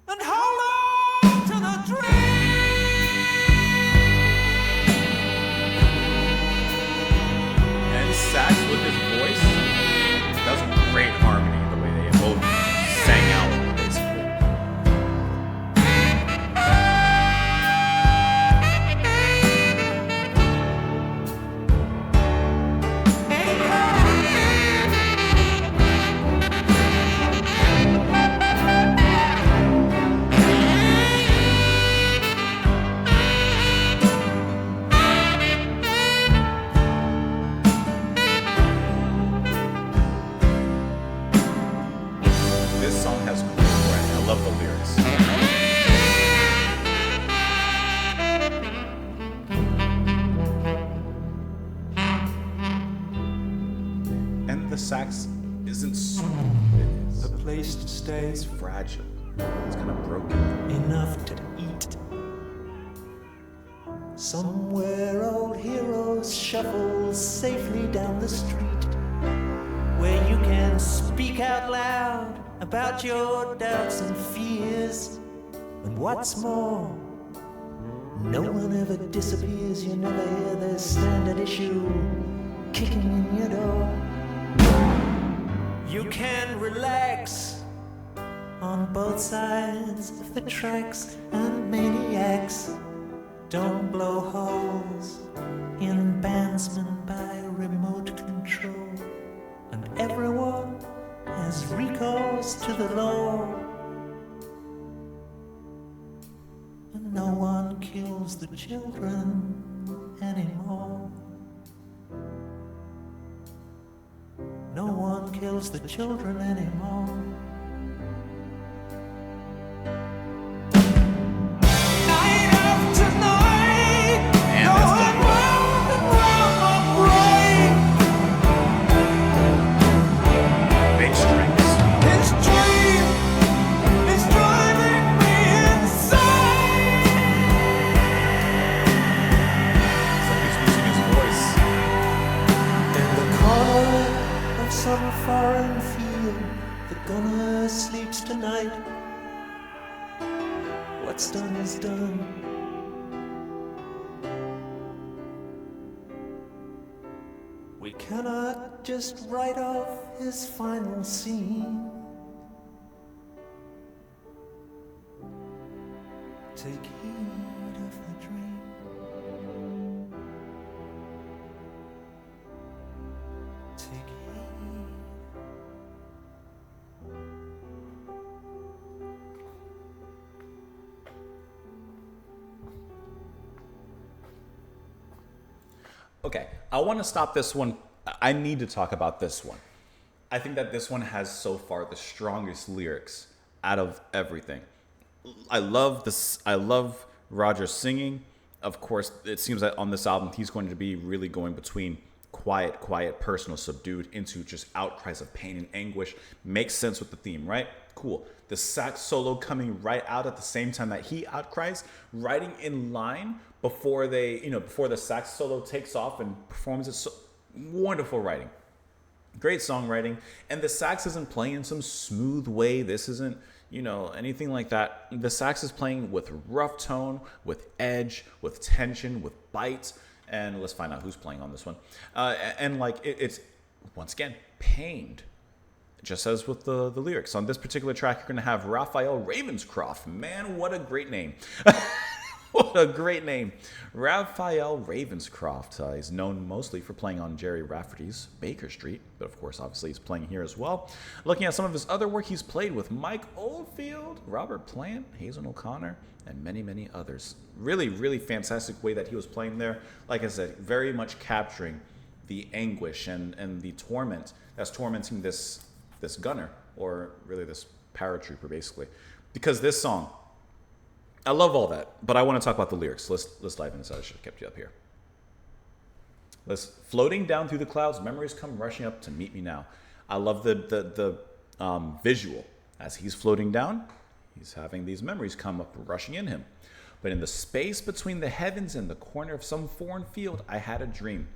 Speaker 5: and hold on to the dream.
Speaker 1: love the lyrics. And the sax isn't smooth. It is.
Speaker 5: A place to stay,
Speaker 1: It's fragile. It's kind of broken.
Speaker 5: enough to eat. Somewhere old heroes shuffle safely down the street, where you can speak out loud about your doubts and fears. And what's more, no one ever disappears. You never hear the standard issue kicking in your door. You can relax on both sides of the tracks, and maniacs don't blow holes in bandsmen by remote control. And everyone has recourse to the law, and no one kills the children anymore. No one kills the children anymore. Night after night,
Speaker 1: Man, that's
Speaker 5: going
Speaker 1: the-
Speaker 5: round and round my brain.
Speaker 1: Big strings.
Speaker 5: This dream is driving me insane.
Speaker 1: It's like he's losing his voice.
Speaker 5: In the corner of some foreign field, the gunner sleeps tonight. What's done is done. We cannot just write off his final scene. Take heed of the dream. Take heed.
Speaker 1: Okay, I want to stop this one. I need to talk about this one. I think that this one has so far the strongest lyrics out of everything. I love this. I love Roger singing. Of course, it seems that on this album, he's going to be really going between quiet, personal, subdued into just outcries of pain and anguish. Makes sense with the theme, right? Cool. The sax solo coming right out at the same time that he outcries, writing in line before before the sax solo takes off and performs it. So wonderful writing. Great songwriting. And the sax isn't playing in some smooth way. This isn't, anything like that. The sax is playing with rough tone, with edge, with tension, with bite. And let's find out who's playing on this one. It's, once again, pained. Just as with the lyrics. On this particular track, you're going to have Raphael Ravenscroft. Man, what a great name. What a great name. Raphael Ravenscroft. He's known mostly for playing on Jerry Rafferty's Baker Street, but of course, obviously, he's playing here as well. Looking at some of his other work, he's played with Mike Oldfield, Robert Plant, Hazen O'Connor, and many, many others. Really, really fantastic way that he was playing there. Like I said, very much capturing the anguish and the torment that's tormenting this gunner, or really this paratrooper, basically. Because this song, I love all that, but I want to talk about the lyrics. Let's dive into this. I should have kept you up here. Floating down through the clouds, memories come rushing up to meet me now. I love the visual. As he's floating down, he's having these memories come up rushing in him. But in the space between the heavens and the corner of some foreign field, I had a dream.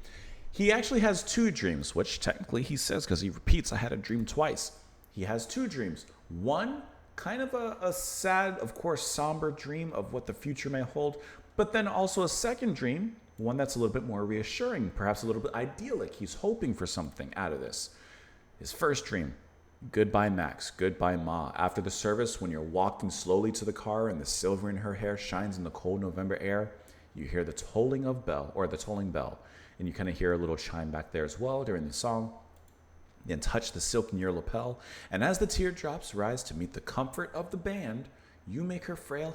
Speaker 1: He actually has two dreams, which technically he says because he repeats, I had a dream twice. He has two dreams. One, kind of a sad, of course, somber dream of what the future may hold, but then also a second dream, one that's a little bit more reassuring, perhaps a little bit idyllic. He's hoping for something out of this. His first dream, goodbye Max, goodbye Ma. After the service, when you're walking slowly to the car and the silver in her hair shines in the cold November air, you hear the tolling bell, and you kind of hear a little chime back there as well during the song. Then touch the silk in your lapel, and as the teardrops rise to meet the comfort of the band, you take her frail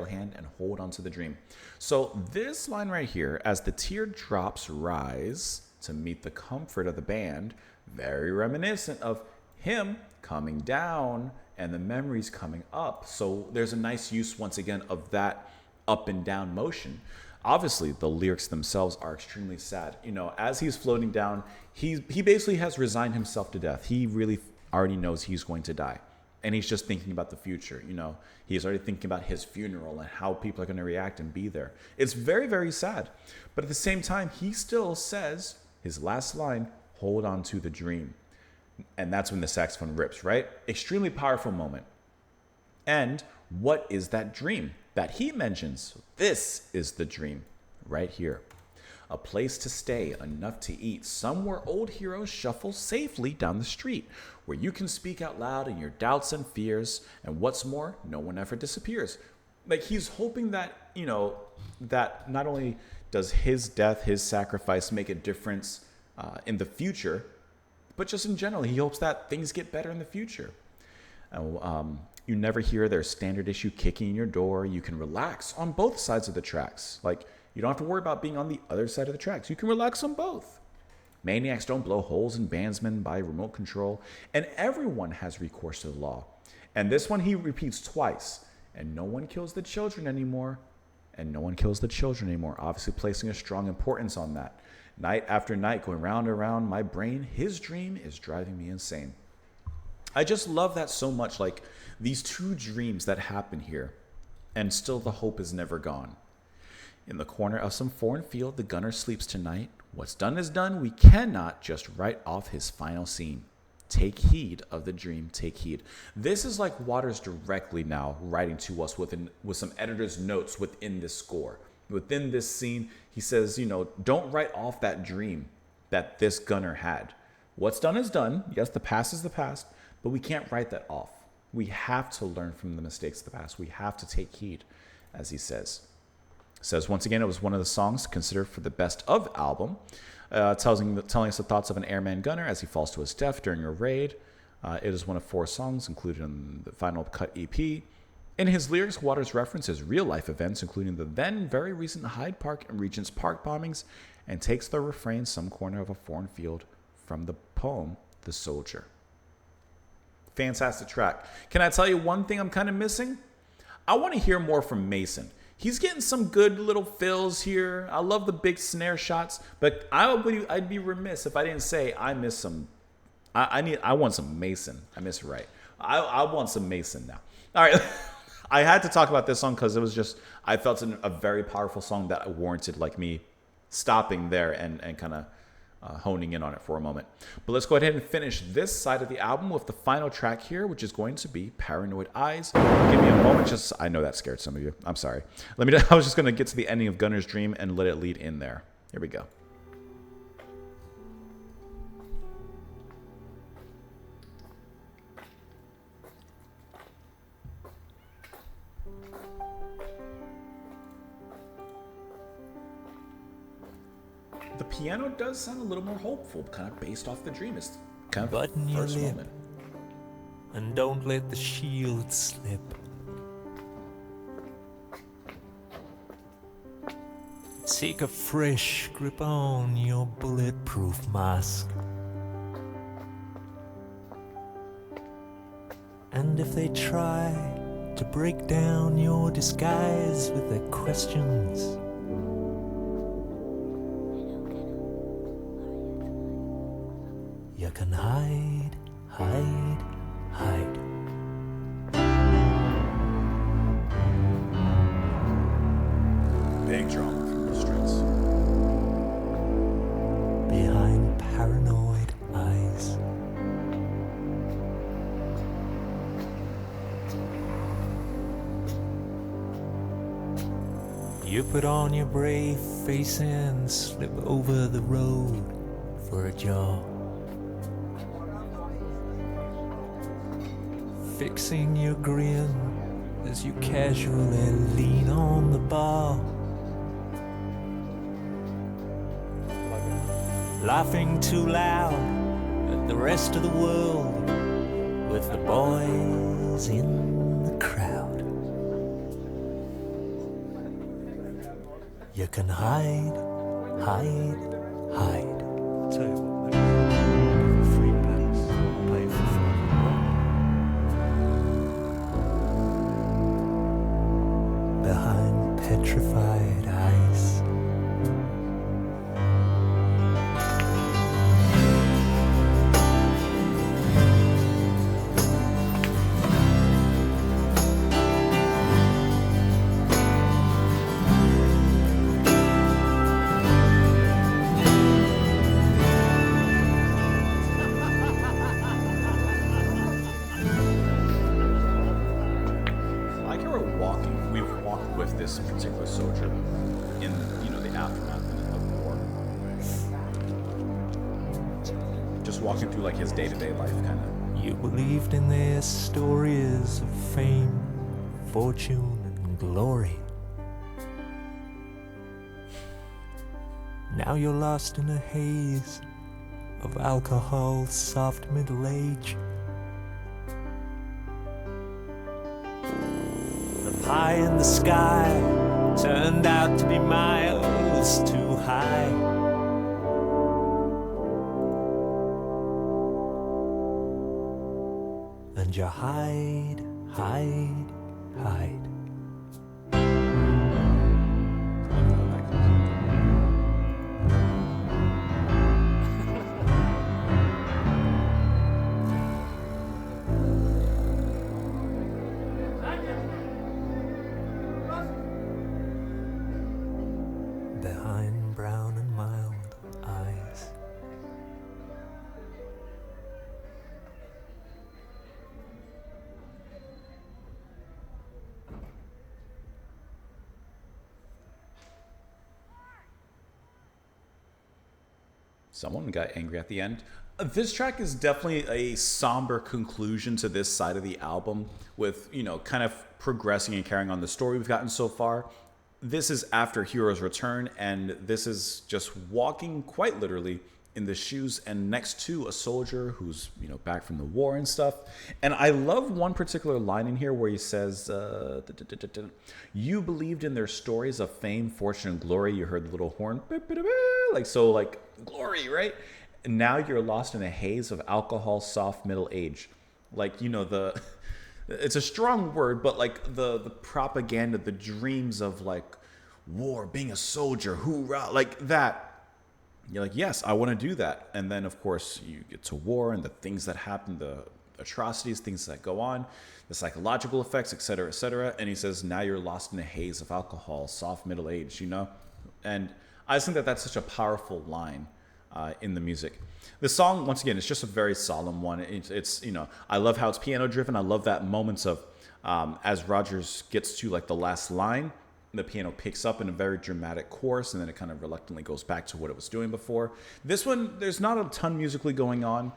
Speaker 1: hand and hold onto the dream. So this line right here, as the teardrops rise to meet the comfort of the band, very reminiscent of him coming down and the memories coming up. So there's a nice use once again of that up and down motion. Obviously, the lyrics themselves are extremely sad. You know, as he's floating down, he basically has resigned himself to death. He really already knows he's going to die. And he's just thinking about the future. You know, he's already thinking about his funeral and how people are going to react and be there. It's very, very sad. But at the same time, he still says his last line, hold on to the dream. And that's when the saxophone rips, right? Extremely powerful moment. And what is that dream that he mentions? This is the dream right here. A place to stay, enough to eat, somewhere old heroes shuffle safely down the street, where you can speak out loud in your doubts and fears, and what's more, no one ever disappears. Like, he's hoping that, you know, that not only does his death, his sacrifice make a difference in the future, but just in general, he hopes that things get better in the future. You never hear their standard issue kicking in your door. You can relax on both sides of the tracks. Like, you don't have to worry about being on the other side of the tracks. You can relax on both. Maniacs don't blow holes in bandsmen by remote control. And everyone has recourse to the law. And this one he repeats twice. And no one kills the children anymore. And no one kills the children anymore. Obviously placing a strong importance on that. Night after night, going round and round my brain, his dream is driving me insane. I just love that so much. Like, these two dreams that happen here, and still the hope is never gone. In the corner of some foreign field, the gunner sleeps tonight. What's done is done. We cannot just write off his final scene. Take heed of the dream, take heed. This is like Waters directly now writing to us with some editor's notes within this score. Within this scene, he says, you know, don't write off that dream that this gunner had. What's done is done. Yes, the past is the past, but we can't write that off. We have to learn from the mistakes of the past. We have to take heed, as he says. Says, once again, it was one of the songs considered for the best of album. Telling us the thoughts of an airman gunner as he falls to his death during a raid. It is one of 4 songs included in the Final Cut EP. In his lyrics, Waters references real-life events, including the then very recent Hyde Park and Regent's Park bombings, and takes the refrain, some corner of a foreign field, from the poem, The Soldier. Fantastic track. Can I tell you one thing I'm kind of missing? I want to hear more from Mason. He's getting some good little fills here. I love the big snare shots, but I'd be remiss if I didn't say I miss some. I want some Mason. I miss right. I want some Mason now. All right. I had to talk about this song because it was just, I felt a very powerful song that warranted like me stopping there and kind of honing in on it for a moment. But let's go ahead and finish this side of the album with the final track here, which is going to be Paranoid Eyes. Give me a moment. I know that scared some of you. I'm sorry. I was just going to get to the ending of Gunner's Dream and let it lead in there. Here we go. The piano does sound a little more hopeful, kind of based off the dream. It's kind of
Speaker 5: Button
Speaker 1: the
Speaker 5: your
Speaker 1: first
Speaker 5: lip
Speaker 1: moment.
Speaker 5: and don't let the shield slip. Take a fresh grip on your bulletproof mask. And if they try to break down your disguise with their questions, you can hide, hide, hide.
Speaker 1: Big drum from the strings.
Speaker 5: Behind paranoid eyes. You put on your brave face and slip over the road for a job. Fixing your grin as you casually lean on the bar. Laughing too loud at the rest of the world with the boys in the crowd. You can hide, hide, hide.
Speaker 2: Tell you what, free packs, pay for fun.
Speaker 5: petrified ice.
Speaker 1: I like how we've walked with this particular soldier in, the aftermath of the war. Just walking through like his day-to-day life, kind of.
Speaker 5: You believed in their stories of fame, fortune, and glory. Now you're lost in a haze of alcohol, soft middle age. The pie in the sky turned out to be miles too high. And you hide, hide, hide. Behind brown and mild eyes.
Speaker 1: Someone got angry at the end. This track is definitely a somber conclusion to this side of the album with, kind of progressing and carrying on the story we've gotten so far. This is after Hero's Return, and this is just walking quite literally in the shoes and next to a soldier who's, back from the war and stuff. And I love one particular line in here where he says, you believed in their stories of fame, fortune, and glory. You heard the little horn, like glory, right? And now you're lost in a haze of alcohol, soft middle age. It's a strong word, but like the propaganda, the dreams of like war, being a soldier, hoorah, like that. You're like, yes, I want to do that. And then, of course, you get to war and the things that happen, the atrocities, things that go on, the psychological effects, et cetera, et cetera. And he says, now you're lost in a haze of alcohol, soft middle age, And I just think that that's such a powerful line in the music. The song, once again, it's just a very solemn one. It's I love how it's piano driven. I love that moments of, as Rogers gets to like the last line, the piano picks up in a very dramatic chorus, and then it kind of reluctantly goes back to what it was doing before. This one, there's not a ton musically going on.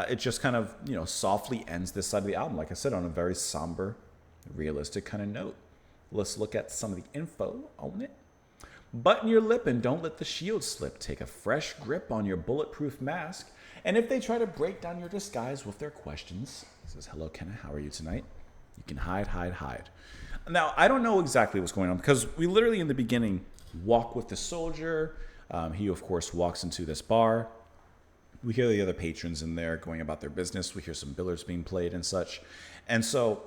Speaker 1: It just kind of, softly ends this side of the album, like I said, on a very somber, realistic kind of note. Let's look at some of the info on it. Button your lip and don't let the shield slip. Take a fresh grip on your bulletproof mask. And if they try to break down your disguise with their questions, it says, hello, Kenna, how are you tonight? You can hide, hide, hide. Now, I don't know exactly what's going on because we literally in the beginning walk with the soldier. He, of course, walks into this bar. We hear the other patrons in there going about their business. We hear some billiards being played and such. And so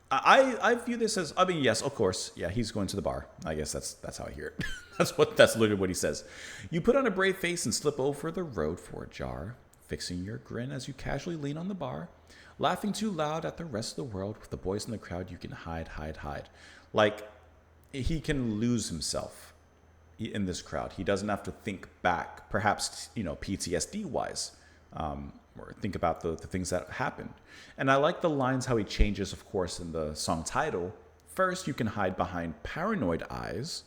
Speaker 1: I view this as, yes, of course. Yeah, he's going to the bar. I guess that's how I hear it. That's literally what he says. You put on a brave face and slip over the road for a jar, fixing your grin as you casually lean on the bar. Laughing too loud at the rest of the world with the boys in the crowd, you can hide, hide, hide. Like, he can lose himself in this crowd. He doesn't have to think back, perhaps, PTSD-wise, or think about the things that happened. And I like the lines, how he changes, of course, in the song title. First, you can hide behind paranoid eyes,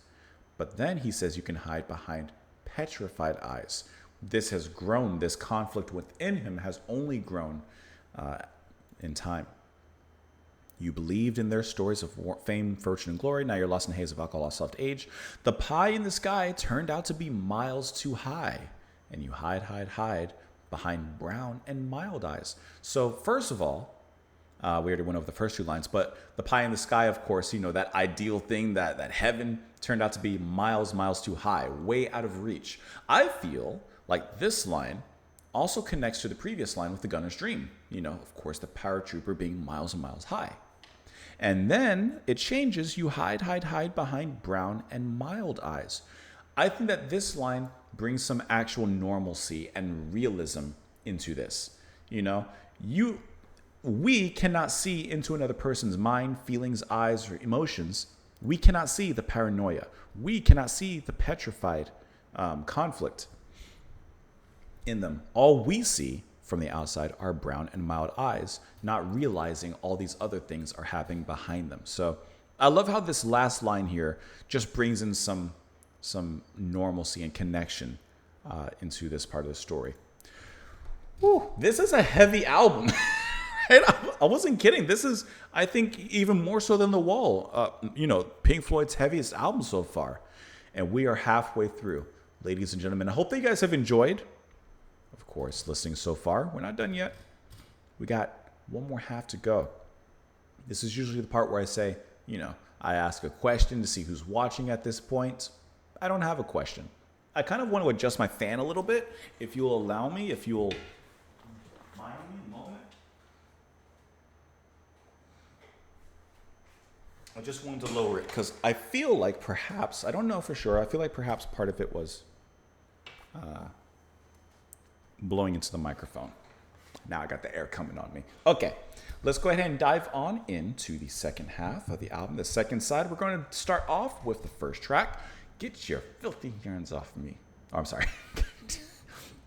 Speaker 1: but then he says you can hide behind petrified eyes. This has grown. This conflict within him has only grown in time. You believed in their stories of fame, fortune, and glory. Now you're lost in the haze of alcohol, soft age. The pie in the sky turned out to be miles too high, and you hide, hide, hide behind brown and mild eyes. So first of all, we already went over the first two lines, but the pie in the sky, of course, that ideal thing, that heaven turned out to be miles, miles too high, way out of reach. I feel like this line also connects to the previous line with the gunner's dream. Of course, the paratrooper being miles and miles high. And then it changes. You hide behind brown and mild eyes. I think that this line brings some actual normalcy and realism into this. You know, we cannot see into another person's mind, feelings, eyes, or emotions. We cannot see the paranoia. We cannot see the petrified conflict in them. All we see from the outside are brown and mild eyes, not realizing all these other things are happening behind them. So I love how this last line here just brings in some normalcy and connection into this part of the story. Whew, this is a heavy album. I wasn't kidding. This is, I think, even more so than The Wall. Pink Floyd's heaviest album so far. And we are halfway through, ladies and gentlemen. I hope that you guys have enjoyed, of course, listening so far. We're not done yet. We got one more half to go. This is usually the part where I say, I ask a question to see who's watching at this point. I don't have a question. I kind of want to adjust my fan a little bit. If you'll allow me, if you'll mind me a moment. I just wanted to lower it because I feel like perhaps, I don't know for sure, I feel like perhaps part of it was blowing into the microphone. Now I got the air coming on me. Okay, let's go ahead and dive on into the second half of the album. The second side, we're going to start off with the first track, Get Your Filthy Hands Off Me. Oh, I'm sorry.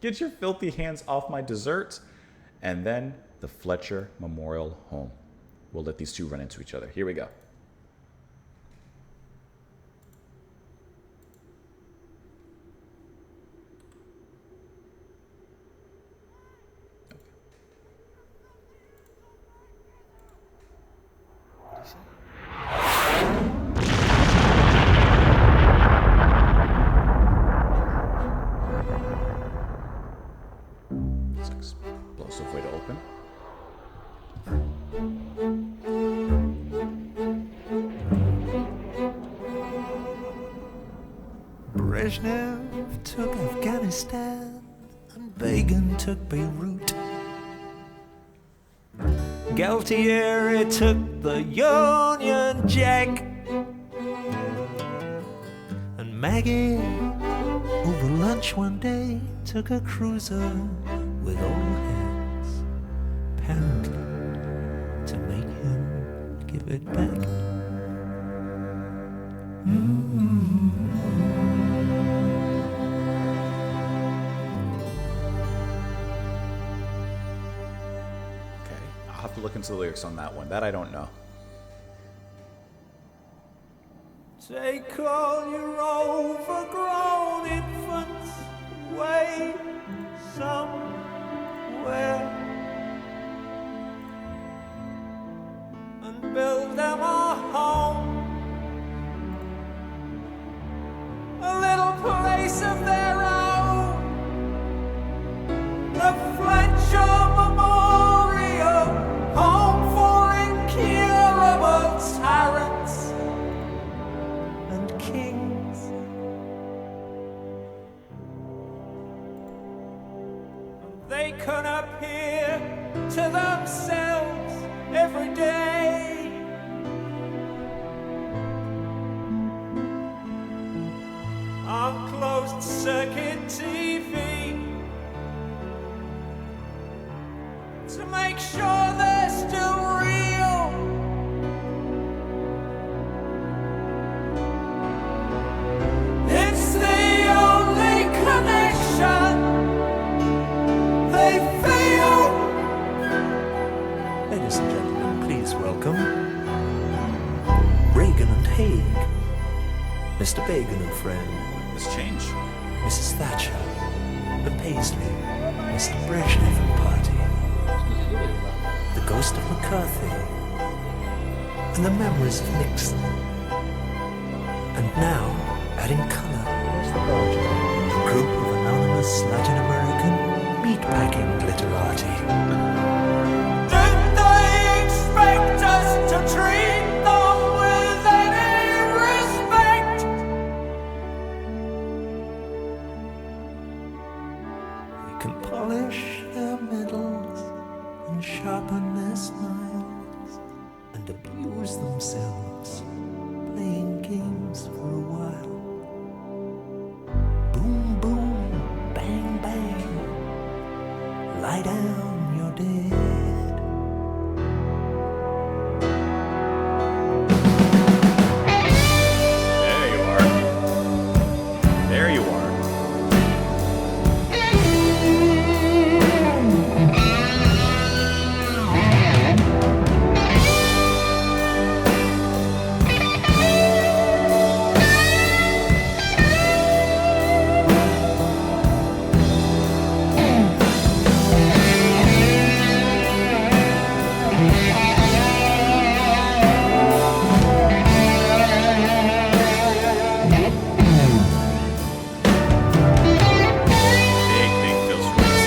Speaker 1: Get Your Filthy Hands Off My Dessert. And then the Fletcher Memorial Home. We'll let these two run into each other. Here we go. Explosive way to open.
Speaker 5: Brezhnev took Afghanistan and Begin took Beirut. Galtieri took the Union Jack, and Maggie over lunch one day took a cruiser with all hands, apparently to make him give it back.
Speaker 1: Okay, I'll have to look into the lyrics on that one. That I don't know.
Speaker 5: Take all your overgrown infants away somewhere and build them a home, a little place of their own, the Fletcher Memorial Home for Incurable Tyrants and Kings. They can appear to themselves every day. On closed circuit TV to make sure they're still real. It's the only connection they feel. Ladies and gentlemen, please welcome Reagan and Haig, Mr. Begin and friend,
Speaker 1: Let's change.
Speaker 5: Mrs. Thatcher, the Paisley, Mr. Brezhnev and party, the ghost of McCarthy, and the memories of Nixon. And now, adding color, a group of anonymous Latin American meatpacking glitterati. Did they expect us to treat them with any respect? We can polish their medals and sharpen their smiles and abuse them themselves playing games for a while. Boom, boom, bang, bang, lie down, you're dead.
Speaker 1: There you are. There you are. Big, big Phil Schwartz.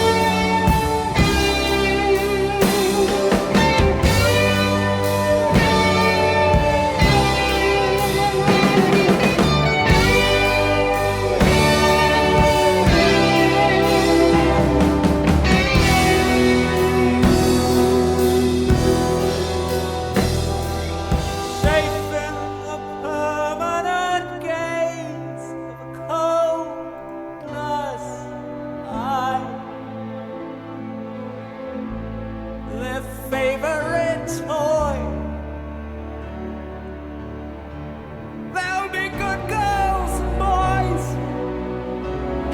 Speaker 5: Safe in the permanent gaze of a cold glass eye. Their favorite toy. There'll be good girls and boys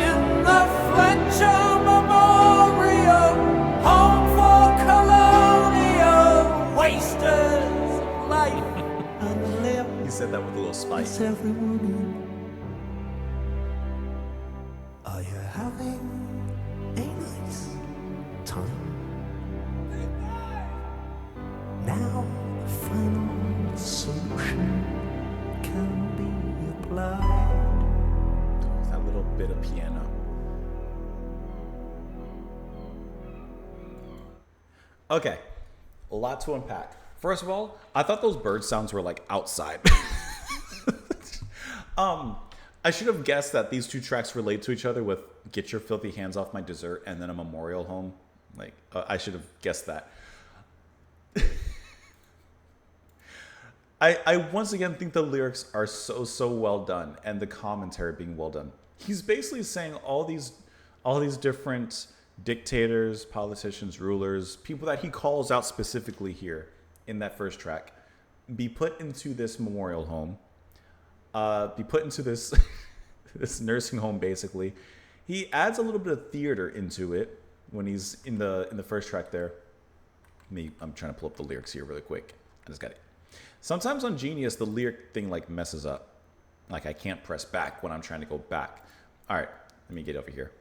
Speaker 5: in the Fletcher Memorial Home for Colonial Wasters of life and limb.
Speaker 1: He said that with a little spice.
Speaker 5: Is everyone in? Are you having a nice time? Now the final solution can be applied.
Speaker 1: That little bit of piano. Okay, a lot to unpack. First of all, I thought those bird sounds were like outside. I should have guessed that these two tracks relate to each other with "Get Your Filthy Hands Off My Dessert" and then "A Memorial Home." Like, I should have guessed that. I once again think the lyrics are so well done, and the commentary being well done. He's basically saying all these different dictators, politicians, rulers, people that he calls out specifically here in that first track, be put into this memorial home, be put into this this nursing home. Basically, he adds a little bit of theater into it when he's in the first track there. I'm trying to pull up the lyrics here really quick. I just got it. Sometimes on Genius, the lyric thing like messes up. Like I can't press back when I'm trying to go back. All right, let me get over here.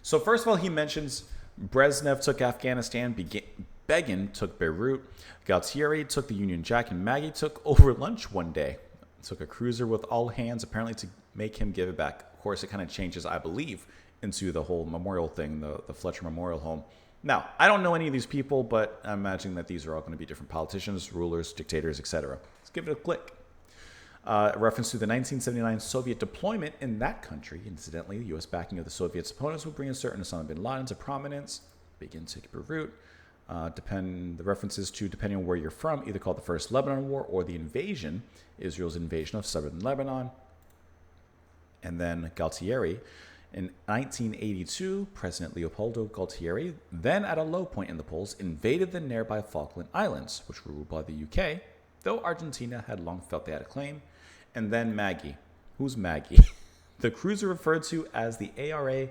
Speaker 1: So first of all, he mentions Brezhnev took Afghanistan, Begin took Beirut, Galtieri took the Union Jack, and Maggie took over lunch one day. Took a cruiser with all hands, apparently to make him give it back. Of course, it kind of changes, I believe, into the whole memorial thing, the Fletcher Memorial Home. Now, I don't know any of these people, but I'm imagining that these are all going to be different politicians, rulers, dictators, etc. Let's give it a click. A reference to the 1979 Soviet deployment in that country. Incidentally, the U.S. backing of the Soviets' opponents would bring a certain Osama bin Laden to prominence. Begin to Beirut. The references to, depending on where you're from, either called the First Lebanon War or the invasion, Israel's invasion of southern Lebanon. And then Galtieri. In 1982, President Leopoldo Galtieri, then at a low point in the polls, invaded the nearby Falkland Islands, which were ruled by the UK, though Argentina had long felt they had a claim. And then Maggie. Who's Maggie? The cruiser referred to as the ARA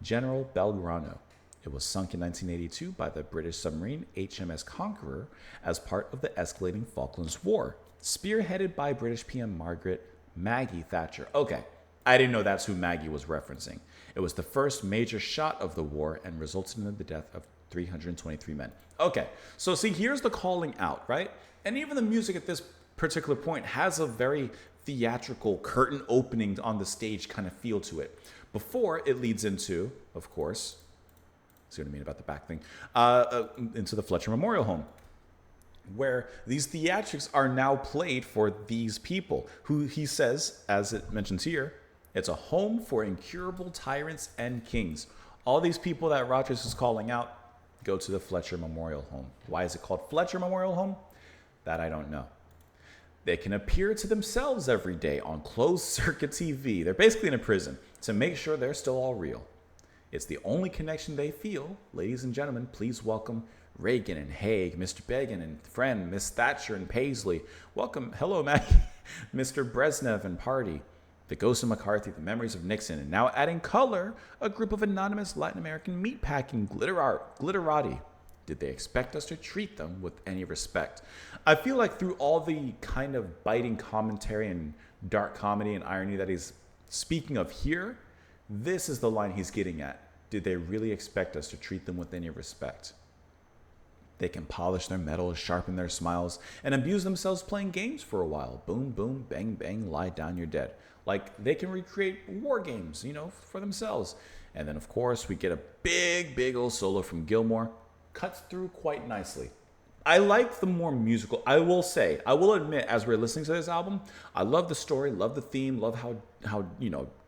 Speaker 1: General Belgrano. It was sunk in 1982 by the British submarine HMS Conqueror as part of the escalating Falklands War, spearheaded by British PM Margaret Maggie Thatcher. Okay, I didn't know that's who Maggie was referencing. It was the first major shot of the war and resulted in the death of 323 men. Okay, so see, here's the calling out, right? And even the music at this particular point has a very theatrical curtain opening on the stage kind of feel to it. Before it leads into, of course, see what I mean about the back thing, into the Fletcher Memorial Home, where these theatrics are now played for these people, who he says, as it mentions here, it's a home for incurable tyrants and kings. All these people that Rogers is calling out go to the Fletcher Memorial Home. Why is it called Fletcher Memorial Home? That I don't know. They can appear to themselves every day on closed circuit TV. They're basically in a prison to make sure they're still all real. It's the only connection they feel. Ladies and gentlemen, please welcome Reagan and Haig, Mr. Began and Friend, Miss Thatcher and Paisley. Welcome, hello, Maggie, Mr. Brezhnev and Party, the Ghost of McCarthy, the Memories of Nixon, and now adding color, a group of anonymous Latin American meatpacking glitterati. Did they expect us to treat them with any respect? I feel like through all the kind of biting commentary and dark comedy and irony that he's speaking of here, this is the line he's getting at. Did they really expect us to treat them with any respect? They can polish their metal, sharpen their smiles, and abuse themselves playing games for a while. Boom, boom, bang, bang, lie down, you're dead. Like, they can recreate war games, for themselves. And then, of course, we get a big old solo from Gilmore. Cuts through quite nicely. I like the more musical. I will admit, as we're listening to this album, I love the story, love the theme, love how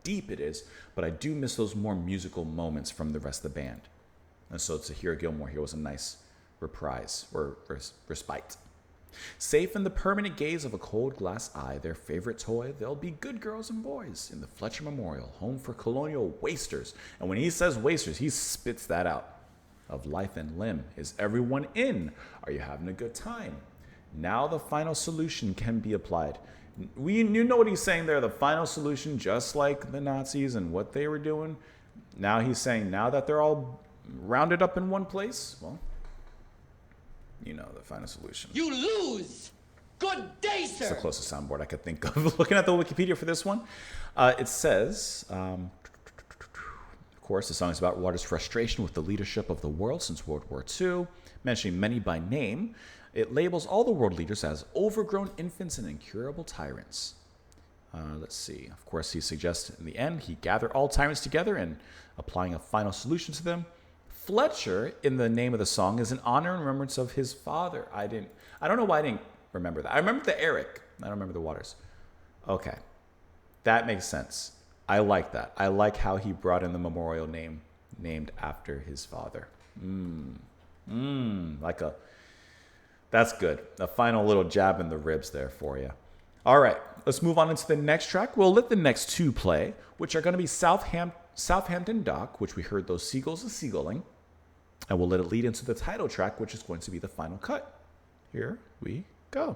Speaker 1: deep it is, but I do miss those more musical moments from the rest of the band. And so to hear Gilmore here was a nice reprise or respite. Safe in the permanent gaze of a cold glass eye, their favorite toy, they'll be good girls and boys in the Fletcher Memorial, home for colonial wasters. And when he says wasters, he spits that out. Of life and limb. Is everyone in? Are you having a good time? Now the final solution can be applied. You know what he's saying there, the final solution, just like the Nazis and what they were doing. Now he's saying, now that they're all rounded up in one place, well, the final solution.
Speaker 6: You lose! Good day, sir!
Speaker 1: It's the closest soundboard I could think of. Looking at the Wikipedia for this one, it says... Of course, the song is about Waters' frustration with the leadership of the world since World War II, mentioning many by name. It labels all the world leaders as overgrown infants and incurable tyrants. Let's see. Of course, he suggests in the end he gather all tyrants together and applying a final solution to them. Fletcher, in the name of the song, is an honor and remembrance of his father. I don't know why I didn't remember that. I remember the Eric. I don't remember the Waters. Okay. That makes sense. I like that. I like how he brought in the memorial name named after his father. That's good. A final little jab in the ribs there for you. All right, let's move on into the next track. We'll let the next two play, which are going to be Southampton Dock, which we heard those seagulls a-seagulling. And we'll let it lead into the title track, which is going to be the final cut. Here we go.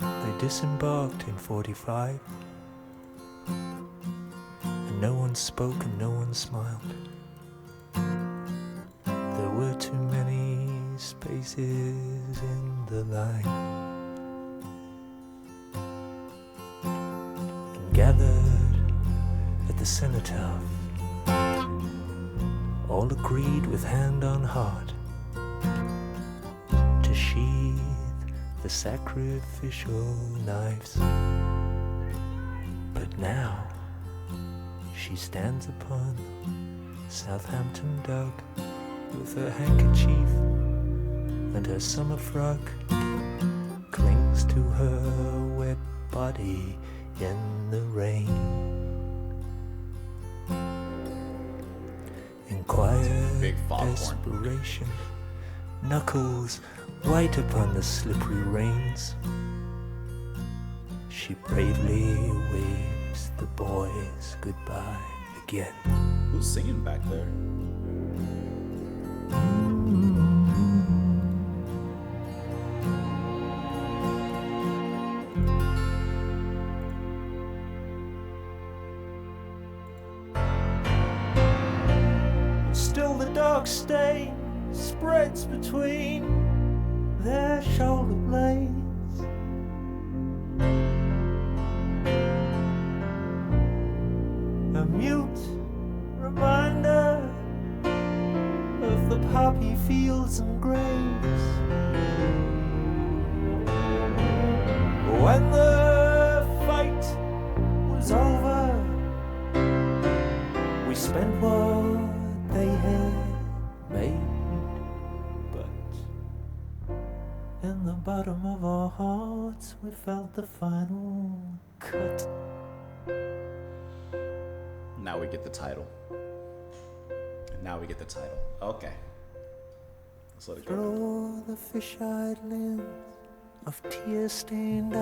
Speaker 5: They disembarked in 45, and no one spoke and no one smiled. There were too many spaces in the line, and gathered at the cenotaph, all agreed with hand on heart to sheathe the sacrificial knives. But now she stands upon Southampton Dock with her handkerchief and her summer frock, clings to her wet body in the rain. In quiet
Speaker 1: Big foghorn.
Speaker 5: desperation, knuckles white upon the slippery reins, she bravely waves the boys goodbye again.
Speaker 1: Who's singing back there?
Speaker 5: Still the dark stain spreads between their shoulder blades. A mute reminder of the poppy fields and graves. When the fight was over, we spent what they had made. In the bottom of our hearts, we felt the final cut.
Speaker 1: Now we get the title. Okay. Let's let it go.
Speaker 5: Through the fish-eyed lens of tear-stained eyes,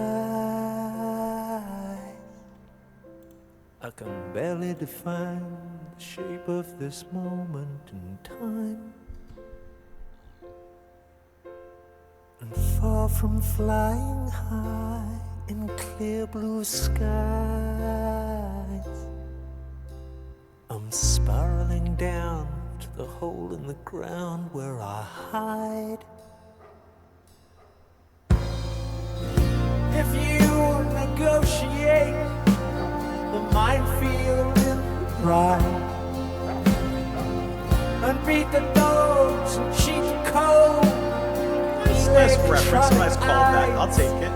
Speaker 5: I can barely define the shape of this moment in time. And far from flying high in clear blue skies, I'm spiraling down to the hole in the ground where I hide. If you negotiate the minefield in the pride and beat the dogs and cheat the code,
Speaker 1: Nice reference, nice callback. I'll take it.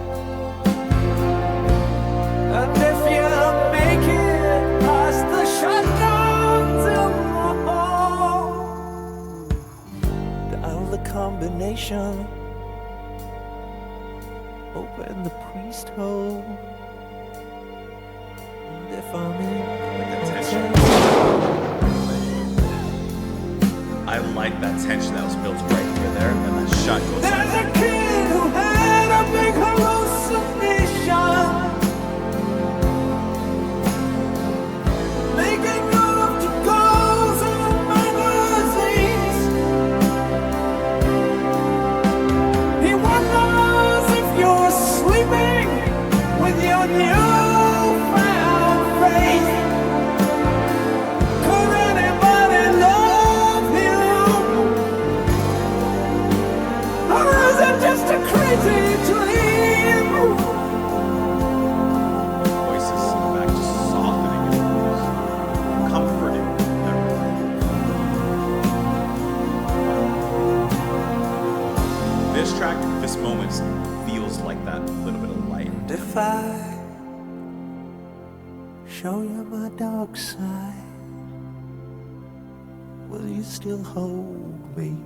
Speaker 5: and if you make it past the shotguns in the hall, dial the combination, open the priest hole, and if I'm in
Speaker 1: Like that tension. I like that tension that was built right here, there, and that shot goes
Speaker 5: there's
Speaker 1: in.
Speaker 5: a kid who had a big hallucination, making love to girls in magazines. He wonders if you're sleeping with your newfound faith. Could anybody love him? Or is it just a crazy dream?
Speaker 1: Voices in the back just softening his voice, comforting everything. This track, this moment feels like that little bit of light.
Speaker 5: And if I show you my dark side, will you still hold me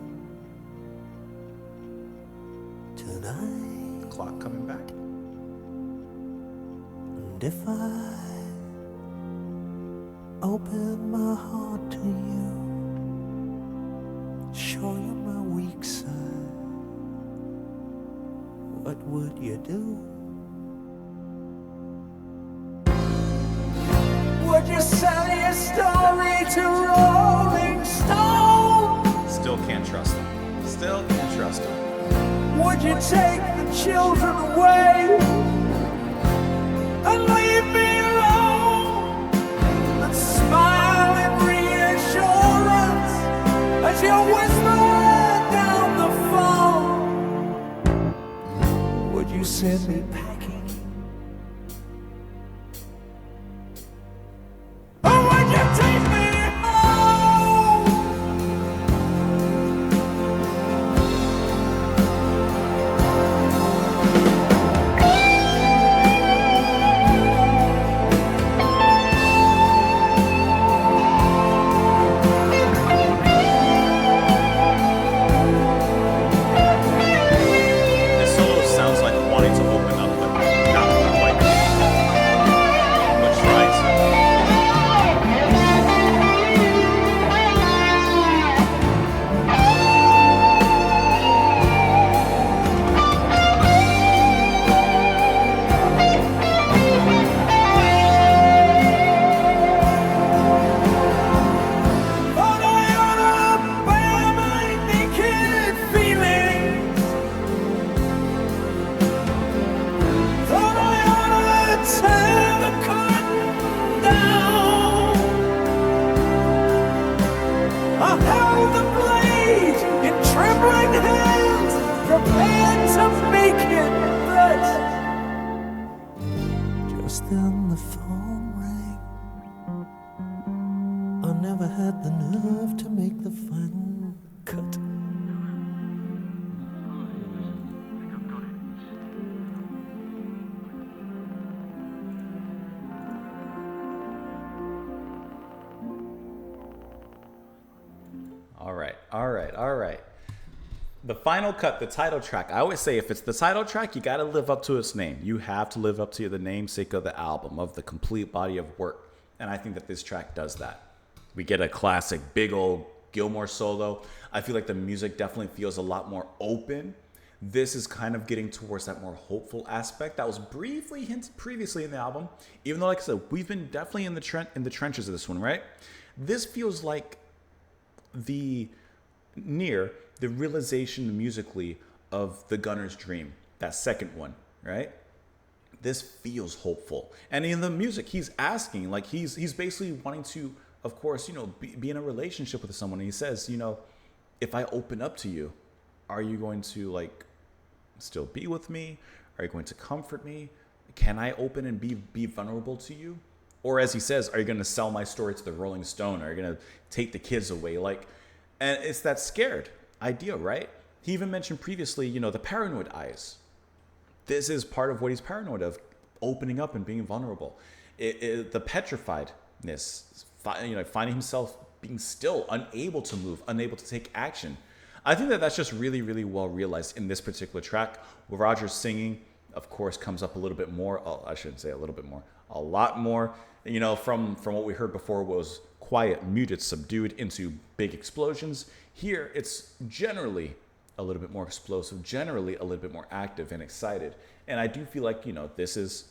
Speaker 5: tonight?
Speaker 1: Clock coming back.
Speaker 5: And if I open my heart to you, show you my weak side, what would you do? Would you sell your story to Rolling Stone?
Speaker 1: Still can't trust him. Still can't trust him.
Speaker 5: Would you take the children away and leave me alone and smile in reassurance as you whisper down the phone? Would you send me packing? Or would you take me home?
Speaker 1: This solo sounds like wanting to open up, but not quite. But trying to.
Speaker 5: Thought I ought to bear my naked feelings. Thought I ought to tear the curtain down. I held the blade in trembling hands, prepared to make it right. Just then the phone rang. I never had the nerve to make the final cut.
Speaker 1: All right. The final cut, the title track. I always say if it's the title track, you got to live up to its name. You have to live up to the namesake of the album, of the complete body of work. And I think that this track does that. We get a classic big old Gilmore solo. I feel like the music definitely feels a lot more open. This is kind of getting towards that more hopeful aspect that was briefly hinted previously in the album. Even though, like I said, we've been definitely in the trenches of this one, right? This feels like the realization musically of the Gunner's dream, that second one, right? This feels hopeful. And in the music, he's asking, like he's basically wanting to, of course, be in a relationship with someone. And he says, if I open up to you, are you going to like still be with me? Are you going to comfort me? Can I open and be vulnerable to you? Or as he says, are you going to sell my story to the Rolling Stone? Are you going to take the kids away? And it's that scared idea, right? He even mentioned previously, the paranoid eyes. This is part of what he's paranoid of, opening up and being vulnerable. The petrifiedness, finding himself being still, unable to move, unable to take action. I think that's just really, really well realized in this particular track. Roger's singing, of course, comes up a little bit more. Oh, I shouldn't say a little bit more. A lot more. From what we heard before was quiet, muted, subdued into big explosions. Here, it's generally a little bit more explosive, generally a little bit more active and excited. And I do feel like, this is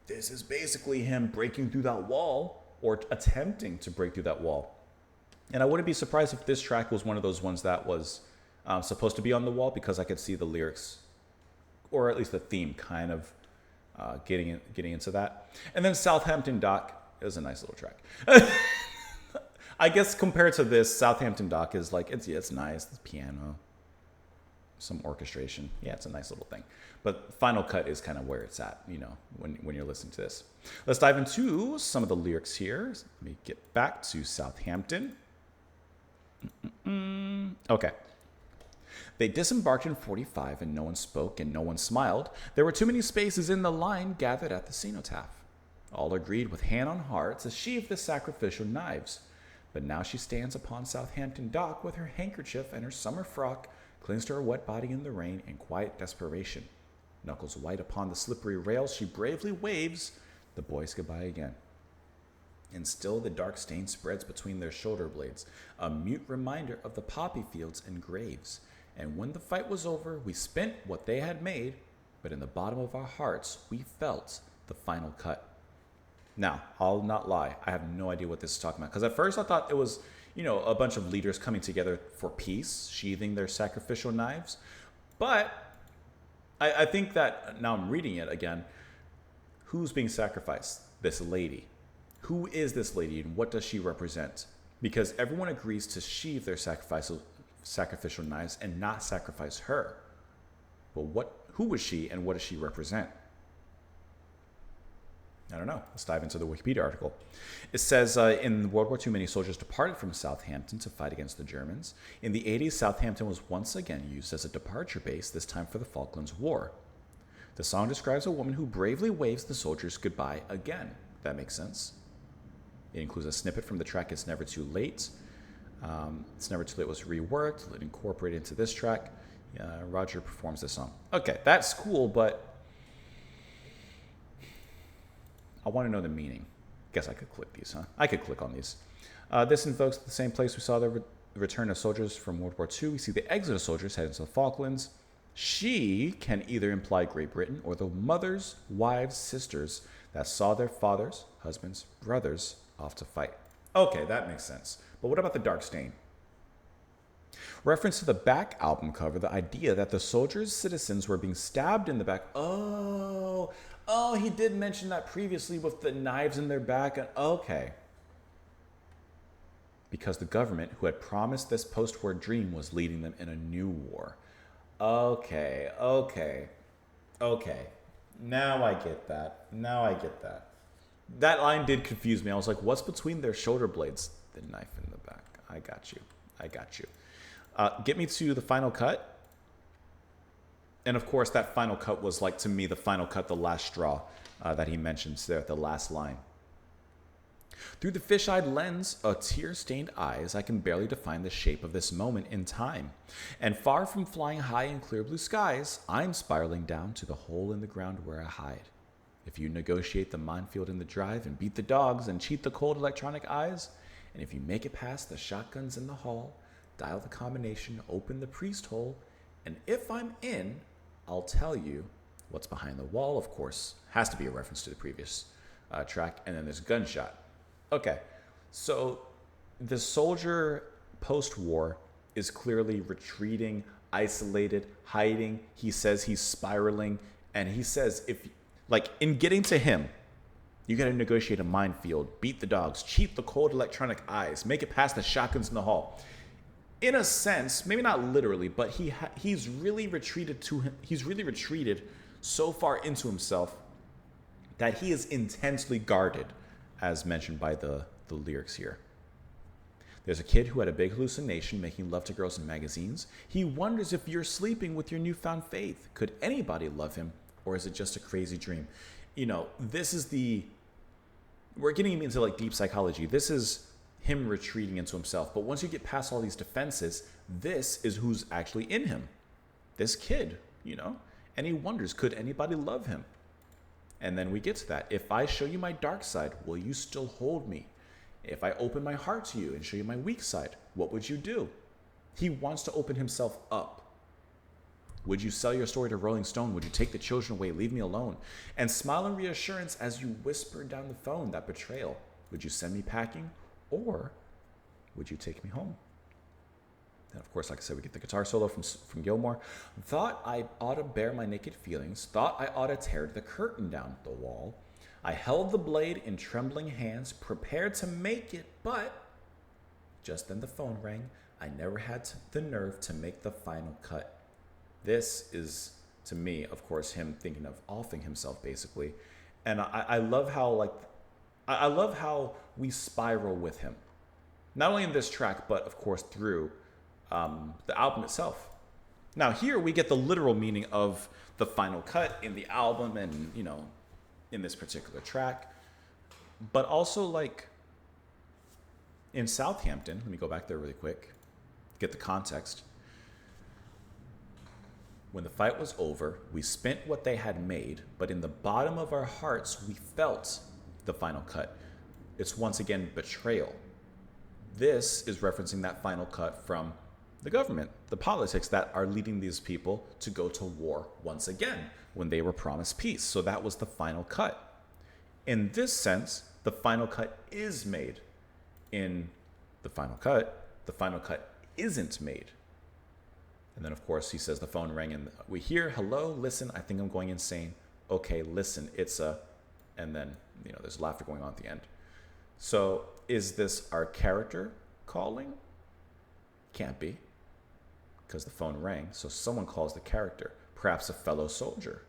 Speaker 1: basically him breaking through that wall, or attempting to break through that wall. And I wouldn't be surprised if this track was one of those ones that was supposed to be on the wall, because I could see the lyrics, or at least the theme, kind of getting into that. And then Southampton Dock is a nice little track. I guess compared to this, Southampton Dock is like, it's nice. The piano, some orchestration. Yeah, it's a nice little thing. But Final Cut is kind of where it's at, when you're listening to this. Let's dive into some of the lyrics here. Let me get back to Southampton. Okay. They disembarked in 45 and no one spoke and no one smiled. There were too many spaces in the line gathered at the cenotaph. All agreed with hand on heart to sheathe the sacrificial knives. But now she stands upon Southampton Dock with her handkerchief and her summer frock clings to her wet body in the rain in quiet desperation. Knuckles white upon the slippery rails, she bravely waves the boys goodbye again. And still the dark stain spreads between their shoulder blades, a mute reminder of the poppy fields and graves. And when the fight was over, we spent what they had made, but in the bottom of our hearts, we felt the final cut. Now, I'll not lie, I have no idea what this is talking about. Because at first I thought it was, a bunch of leaders coming together for peace, sheathing their sacrificial knives. But I think that, now I'm reading it again, who's being sacrificed? This lady. Who is this lady and what does she represent? Because everyone agrees to sheathe their sacrificial knives and not sacrifice her. But who was she and what does she represent? I don't know. Let's dive into the Wikipedia article. It says, in World War II, many soldiers departed from Southampton to fight against the Germans. In the 80s, Southampton was once again used as a departure base, this time for the Falklands War. The song describes a woman who bravely waves the soldiers goodbye again. That makes sense. It includes a snippet from the track It's Never Too Late. It's Never Too Late was reworked, incorporated into this track. Roger performs this song. Okay, that's cool, but I want to know the meaning. Guess I could click these, huh? I could click on these. This invokes the same place we saw the return of soldiers from World War II. We see the exit of soldiers heading to the Falklands. She can either imply Great Britain or the mothers, wives, sisters that saw their fathers, husbands, brothers off to fight. Okay, that makes sense. But what about the dark stain? Reference to the back album cover, the idea that the soldiers' citizens were being stabbed in the back. Oh, he did mention that previously with the knives in their back. Okay. Because the government, who had promised this post-war dream, was leading them in a new war. Okay. Now I get that. That line did confuse me. I was like, what's between their shoulder blades? The knife in the back. I got you. Get me to the final cut. And of course, that final cut was like, to me, the final cut, the last straw that he mentions there at the last line. Through the fish-eyed lens of tear-stained eyes, I can barely define the shape of this moment in time. And far from flying high in clear blue skies, I'm spiraling down to the hole in the ground where I hide. If you negotiate the minefield in the drive and beat the dogs and cheat the cold electronic eyes, And if you make it past the shotguns in the hall, dial the combination, open the priest hole, and if I'm in, I'll tell you what's behind the wall. Of course, has to be a reference to the previous track. And then there's gunshot. Okay, so the soldier post-war is clearly retreating, isolated, hiding. He says he's spiraling, and he says in getting to him, you got to negotiate a minefield, beat the dogs, cheat the cold electronic eyes, make it past the shotguns in the hall. In a sense, maybe not literally, but he's really retreated so far into himself that he is intensely guarded, as mentioned by the lyrics here. There's a kid who had a big hallucination making love to girls in magazines. He wonders if you're sleeping with your newfound faith. Could anybody love him, or is it just a crazy dream? We're getting into like deep psychology. This is him retreating into himself. But once you get past all these defenses, this is who's actually in him. This kid, and he wonders, could anybody love him? And then we get to that. If I show you my dark side, will you still hold me? If I open my heart to you and show you my weak side, what would you do? He wants to open himself up. Would you sell your story to Rolling Stone? Would you take the children away, leave me alone? And smile in reassurance as you whisper down the phone that betrayal. Would you send me packing, or would you take me home? And of course, like I said, we get the guitar solo from Gilmore. Thought I ought to bear my naked feelings. Thought I ought to tear the curtain down the wall. I held the blade in trembling hands, prepared to make it, but just then the phone rang. I never had the nerve to make the final cut. This is, to me, of course, him thinking of offing himself, basically. And I love how, I love how we spiral with him. Not only in this track, but, of course, through the album itself. Now, here we get the literal meaning of the final cut in the album and, in this particular track. But also, in Southampton, let me go back there really quick, get the context. When the fight was over, we spent what they had made, but in the bottom of our hearts, we felt the final cut. It's once again betrayal. This is referencing that final cut from the government, the politics that are leading these people to go to war once again when they were promised peace. So that was the final cut. In this sense, the final cut is made. In the final cut isn't made. And then, of course, he says the phone rang and we hear, hello, listen, I think I'm going insane. Okay, listen, it's a... And then, there's laughter going on at the end. So is this our character calling? Can't be, because the phone rang. So someone calls the character, perhaps a fellow soldier.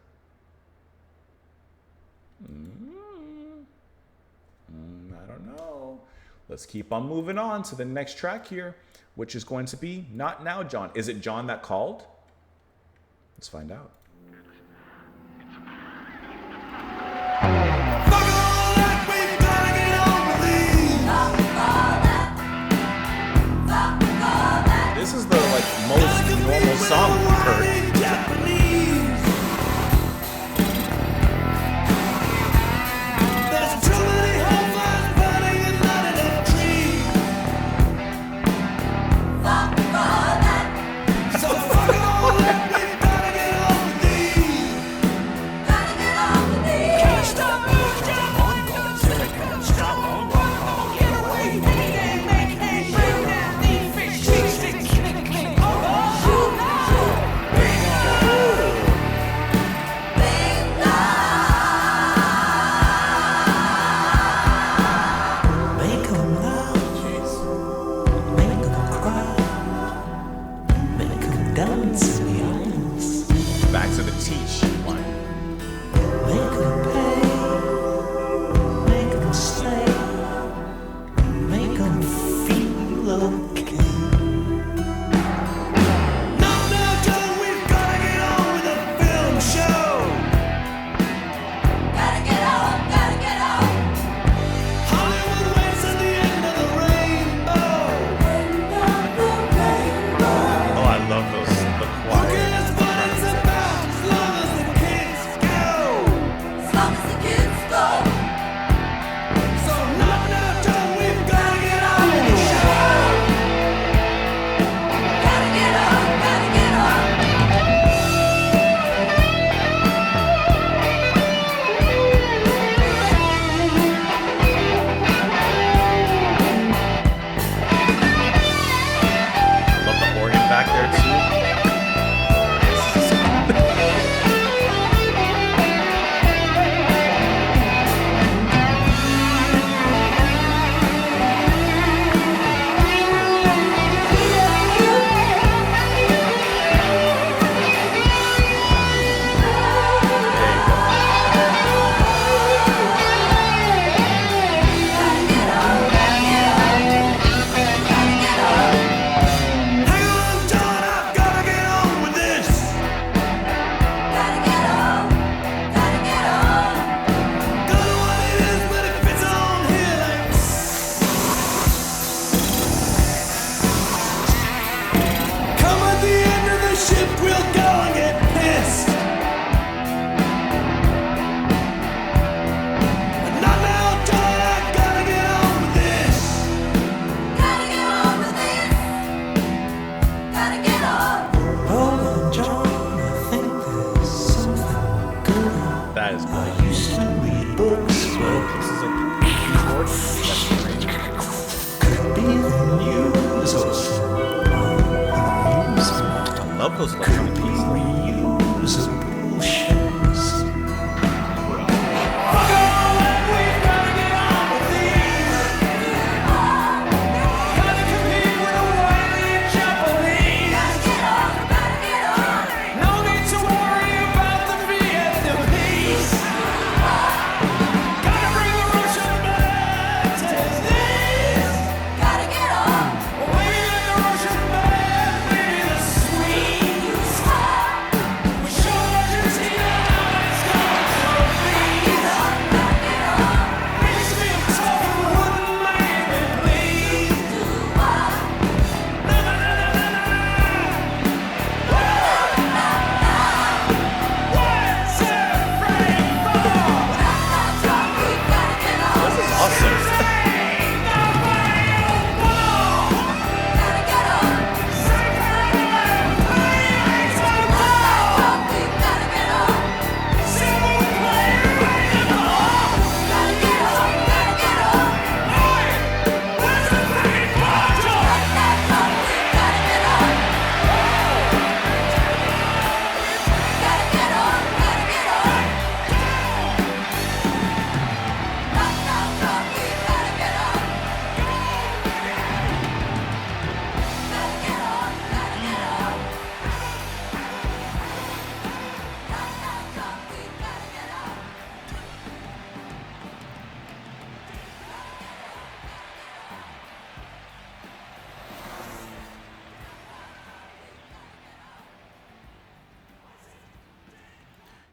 Speaker 1: I don't know. Let's keep on moving on to the next track here, which is going to be Not Now, John. Is it John that called? Let's find out. This is the most normal song we've heard.
Speaker 5: reusable shoes. Fuck all that, we've gotta get on with these. Gotta compete with the wily Japanese. No need to worry about the Vietnamese. Gotta bring the Russian back to his knees. Or maybe let the Russian back, maybe the Swedes. We show Argentina how it's going to be. Makes me tough and wouldn't make me bleed. Na na na na na na. What's everything for?
Speaker 1: This is awesome.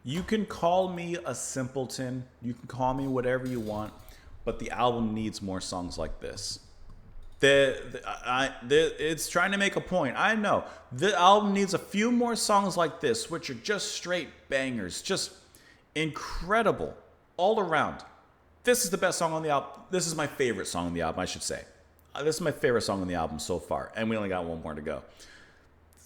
Speaker 1: You can call me a simpleton. You can call me whatever you want, but the album needs more songs like this. It's trying to make a point. I know. The album needs a few more songs like this, which are just straight bangers. Just incredible all around. This is the best song on the album. This is my favorite song on the album, I should say. This is my favorite song on the album so far, and we only got one more to go.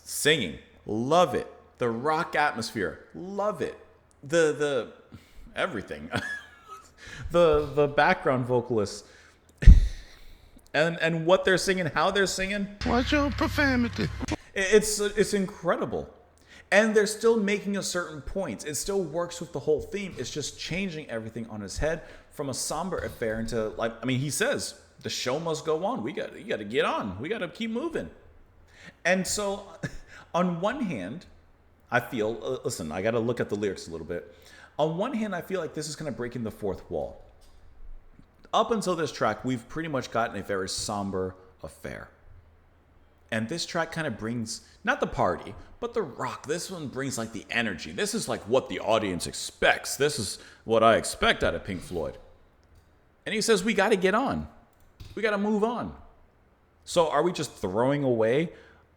Speaker 1: Singing, love it. The rock atmosphere, love it. The everything. the background vocalists and what they're singing, how they're singing.
Speaker 7: Watch your profanity.
Speaker 1: It's incredible. And they're still making a certain point. It still works with the whole theme. It's just changing everything on his head from a somber affair into, like, I mean, he says the show must go on. You got to get on. We got to keep moving. And so on one hand, I feel, listen, I got to look at the lyrics a little bit. On one hand, I feel like this is kind of breaking the fourth wall. Up until this track, we've pretty much gotten a very somber affair. And this track kind of brings, not the party, but the rock. This one brings like the energy. This is like what the audience expects. This is what I expect out of Pink Floyd. And he says, we got to get on. We got to move on. So are we just throwing away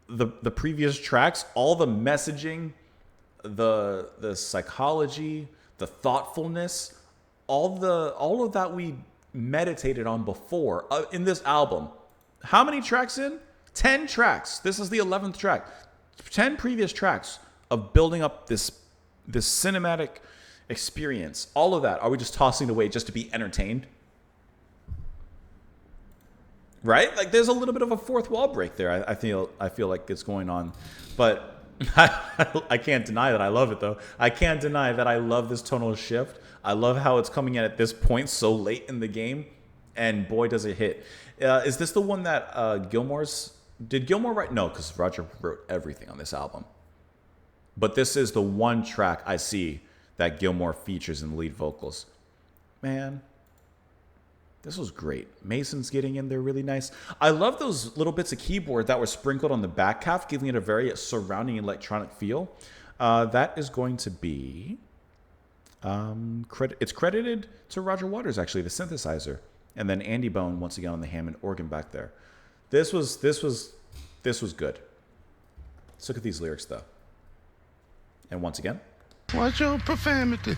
Speaker 1: the previous tracks, all the messaging, the psychology, the thoughtfulness, all of that we meditated on before in this album? How many tracks in? 10 tracks. This is the 11th track. 10 previous tracks of building up this cinematic experience. All of that, are we just tossing it away just to be entertained? Right? Like there's a little bit of a fourth wall break there. I feel like it's going on, but I can't deny that I love it though. I can't deny that I love this tonal shift. I love how it's coming in at this point so late in the game, and boy does it hit. Is this the one that did Gilmour write? No, because Roger wrote everything on this album. But this is the one track I see that Gilmour features in the lead vocals. Man, this was great. Mason's getting in there really nice. I love those little bits of keyboard that were sprinkled on the back half, giving it a very surrounding electronic feel. That is going to be... it's credited to Roger Waters, actually, the synthesizer. And then Andy Bone, once again, on the Hammond organ back there. This was good. Let's look at these lyrics, though. And once again...
Speaker 7: Watch your profanity.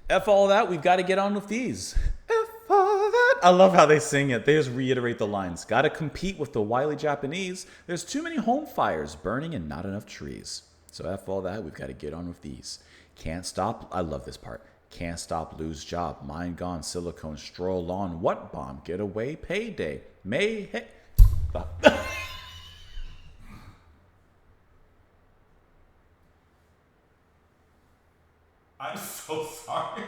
Speaker 1: F all that, we've got to get on with these. F all that. I love how they sing it. They just reiterate the lines. Got to compete with the wily Japanese. There's too many home fires burning and not enough trees. So F all that, we've got to get on with these. Can't stop. I love this part. Can't stop, lose job. Mind gone, silicone, stroll on. What bomb? Get away, payday. May. Hey. I'm so sorry.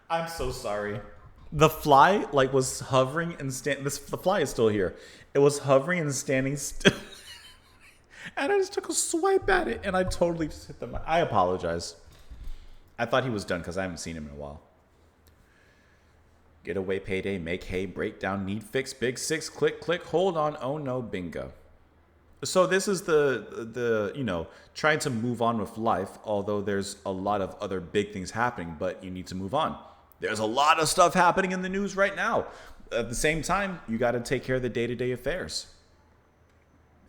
Speaker 1: I'm so sorry. The fly like was hovering and the fly is still here. It was hovering and standing still. And I just took a swipe at it and I totally just hit the mic. I apologize. I thought he was done because I haven't seen him in a while. Getaway, payday, make hay, breakdown, need fix, big six, click, click, hold on, oh no, bingo. So this is the trying to move on with life, although there's a lot of other big things happening, but you need to move on. There's a lot of stuff happening in the news right now. At the same time, you got to take care of the day-to-day affairs.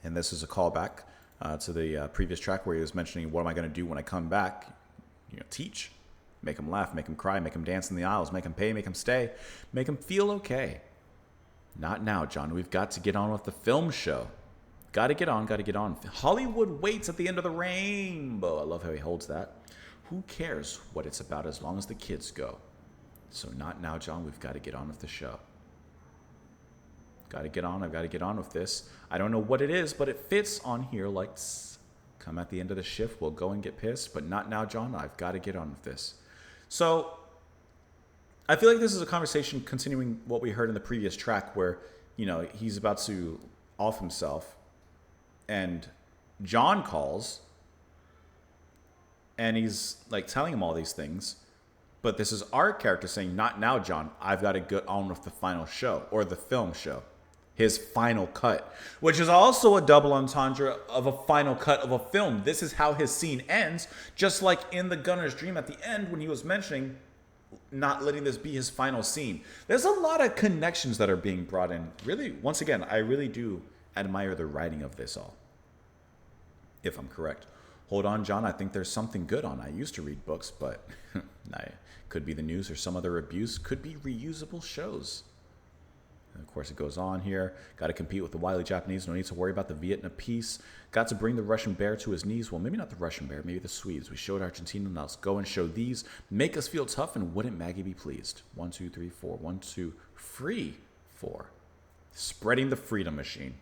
Speaker 1: And this is a callback to the previous track where he was mentioning, what am I going to do when I come back? Teach. Make them laugh, make them cry, make them dance in the aisles, make them pay, make them stay, make them feel okay. Not now, John. We've got to get on with the film show. Got to get on. Hollywood waits at the end of the rainbow. I love how he holds that. Who cares what it's about as long as the kids go? So not now, John. We've got to get on with the show. Got to get on. I've got to get on with this. I don't know what it is, but it fits on here like, come at the end of the shift. We'll go and get pissed, but not now, John. I've got to get on with this. So I feel like this is a conversation continuing what we heard in the previous track where, he's about to off himself and John calls and he's like telling him all these things. But this is our character saying, not now, John. I've got to get on with the final show or the film show. His final cut, which is also a double entendre of a final cut of a film. This is how his scene ends, just like in The Gunner's Dream at the end when he was mentioning not letting this be his final scene. There's a lot of connections that are being brought in. Really, once again, I really do admire the writing of this all. If I'm correct. Hold on, John. I think there's something good on. I used to read books, but could be the news or some other abuse. Could be reusable shows. And of course, it goes on here. Got to compete with the wily Japanese. No need to worry about the Vietnam peace. Got to bring the Russian bear to his knees. Well, maybe not the Russian bear. Maybe the Swedes. We showed Argentina. Now let's go and show these. Make us feel tough, and wouldn't Maggie be pleased? 1, 2, 3, 4. 1, 2, free 4. Spreading the freedom machine.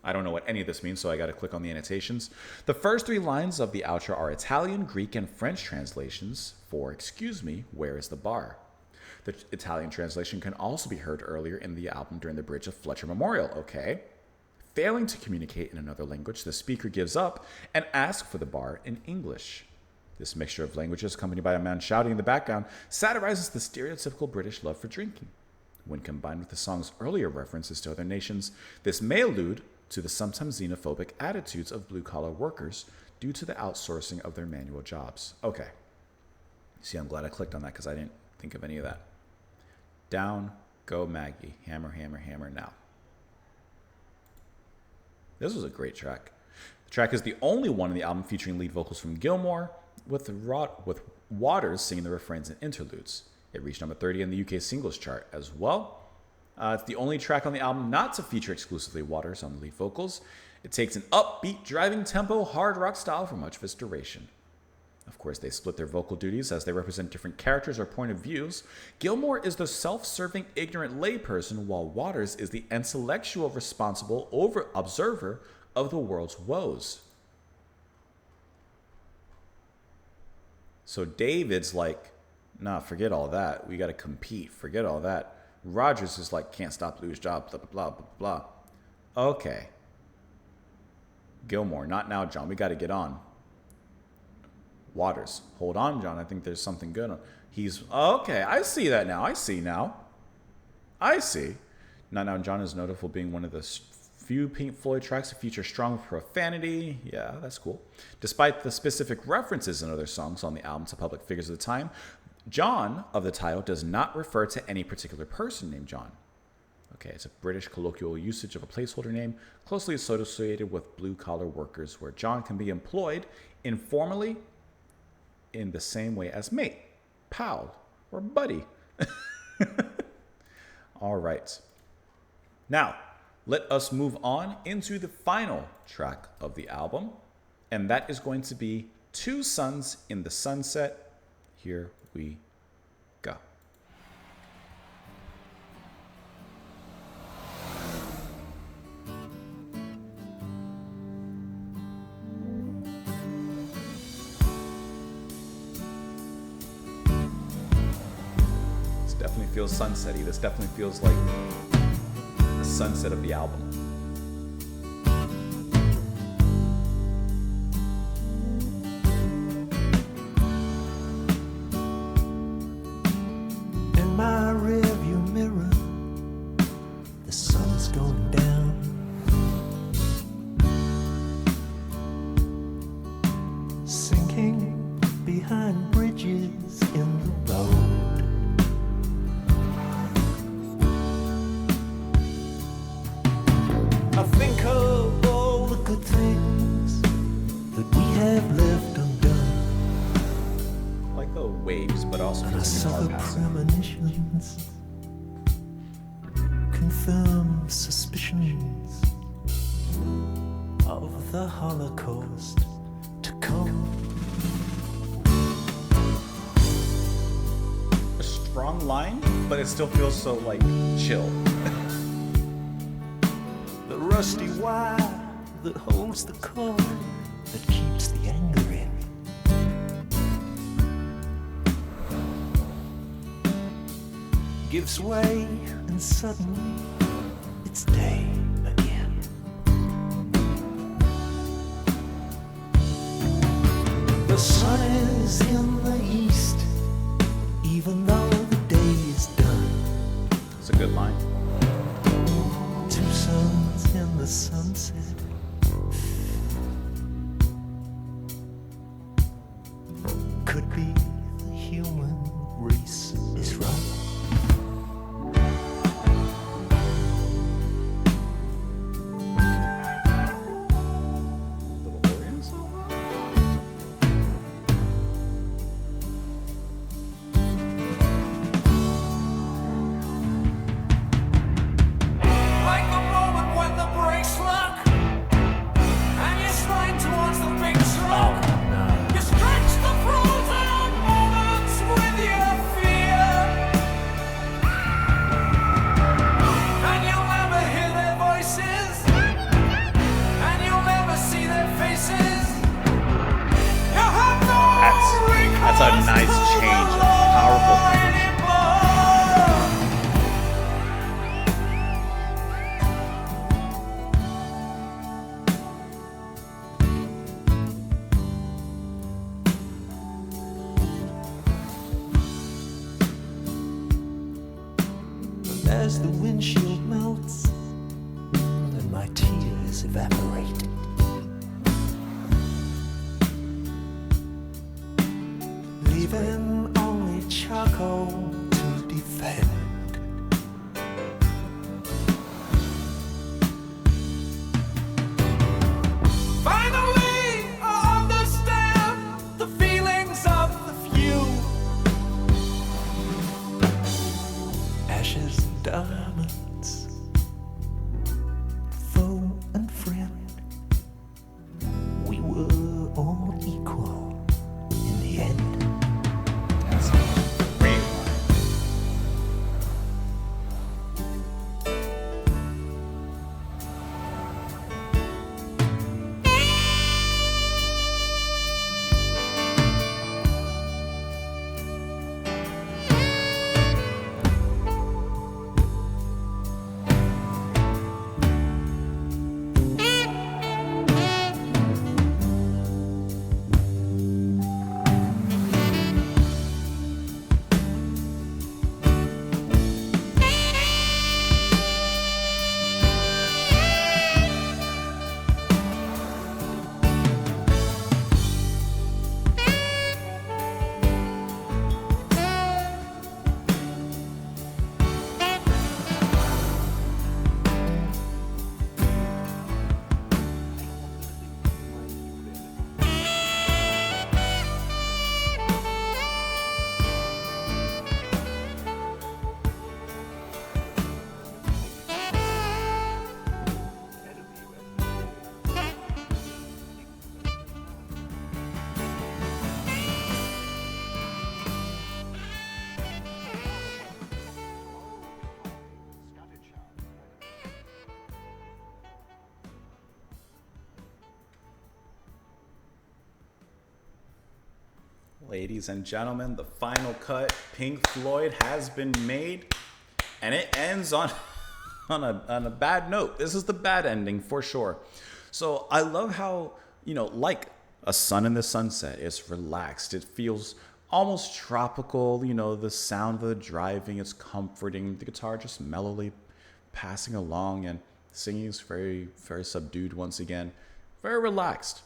Speaker 1: I don't know what any of this means, so I got to click on the annotations. The first 3 lines of the outro are Italian, Greek, and French translations for, excuse me, where is the bar? The Italian translation can also be heard earlier in the album during the bridge of Fletcher Memorial, okay? Failing to communicate in another language, the speaker gives up and asks for the bar in English. This mixture of languages, accompanied by a man shouting in the background, satirizes the stereotypical British love for drinking. When combined with the song's earlier references to other nations, this may allude to the sometimes xenophobic attitudes of blue-collar workers due to the outsourcing of their manual jobs. Okay. See, I'm glad I clicked on that because I didn't think of any of that. Down, go Maggie. Hammer, hammer, hammer now. This was a great track. The track is the only one in the album featuring lead vocals from Gilmore, with Waters singing the refrains and interludes. It reached number 30 in the UK singles chart as well. It's the only track on the album not to feature exclusively Waters on the lead vocals. It takes an upbeat, driving tempo, hard rock style for much of its duration. Of course, they split their vocal duties as they represent different characters or point of views. Gilmore is the self-serving, ignorant layperson, while Waters is the intellectual, responsible observer of the world's woes. So David's like, nah, forget all that. We got to compete. Forget all that. Rogers is like, can't stop, lose job, blah, blah, blah, blah, blah. Okay. Gilmore, not now, John. We got to get on. Waters, hold on, John. I think there's something good on. He's, okay, I see that now. I see. Not Now, John is notable for being one of the few Pink Floyd tracks to feature strong profanity. Yeah, that's cool. Despite the specific references in other songs on the album to public figures of the time, John of the title does not refer to any particular person named John. Okay, it's a British colloquial usage of a placeholder name closely associated with blue-collar workers, where John can be employed informally in the same way as mate, pal, or buddy. All right. Now, let us move on into the final track of the album, and that is going to be Two Suns in the Sunset. Here we go. feels sunsetty. This definitely feels like the sunset of the album.
Speaker 5: In my rearview mirror, the sun's going down. Sinking behind bridges in the road. I think of all the good things that we have left undone.
Speaker 1: I like the waves, but also
Speaker 5: And I
Speaker 1: just the
Speaker 5: suffer
Speaker 1: guitar passing.
Speaker 5: premonitions, confirm suspicions of the Holocaust to come.
Speaker 1: A strong line, but it still feels so like chill.
Speaker 5: The rusty wire that holds the cord that keeps the anger in. Gives way, and suddenly it's day again. The sun is in the east, even though the day is done.
Speaker 1: It's a good line.
Speaker 5: Two suns in the sunset. Could be the human race is right.
Speaker 1: Little organ solo.
Speaker 5: Like the moment when the brakes lock and you slide towards the big truck. You stretch the frozen moments with your fear, and you'll never hear their voices, and you'll never see their faces. You have no
Speaker 1: That's a nice change. Powerful.
Speaker 5: As the windshield melts and my tears evaporate, leaving only charcoal to defend. Finally, I understand the feelings of the few. Ashes and diamonds, foe and friend.
Speaker 1: Ladies and gentlemen, the final cut, Pink Floyd, has been made, and it ends on on a bad note. This is the bad ending for sure. So I love how, like a sun in the sunset, it's relaxed. It feels almost tropical. The sound of the driving, it's comforting. The guitar just mellowly passing along, and singing is very, very subdued once again. Very relaxed.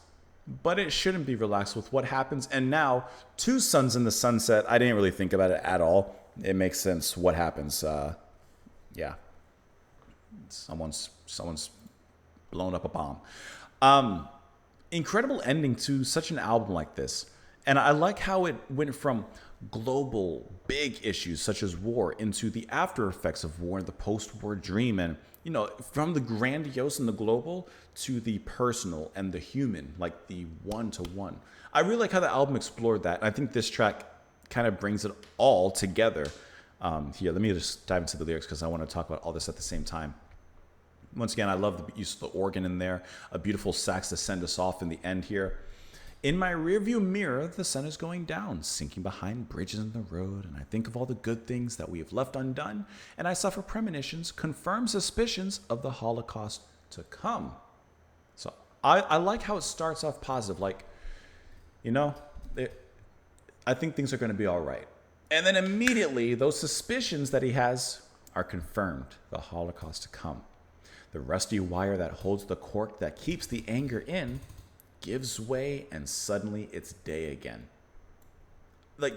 Speaker 1: But it shouldn't be relaxed with what happens. And now, two suns in the sunset. I didn't really think about it at all. It makes sense what happens. Yeah. Someone's blown up a bomb. Incredible ending to such an album like this. And I like how it went from global big issues such as war into the after effects of war and the post-war dream, and from the grandiose and the global to the personal and the human, like the one-to-one. I really like how the album explored that. I think this track kind of brings it all together. Here, let me just dive into the lyrics because I want to talk about all this at the same time. Once again, I love the use of the organ in there, a beautiful sax to send us off in the end here. In my rearview mirror, the sun is going down, sinking behind bridges in the road, and I think of all the good things that we have left undone, and I suffer premonitions, confirm suspicions of the Holocaust to come. So I like how it starts off positive, like, I think things are going to be all right. And then immediately, those suspicions that he has are confirmed, the Holocaust to come. The rusty wire that holds the cork that keeps the anger in gives way, and suddenly it's day again. Like,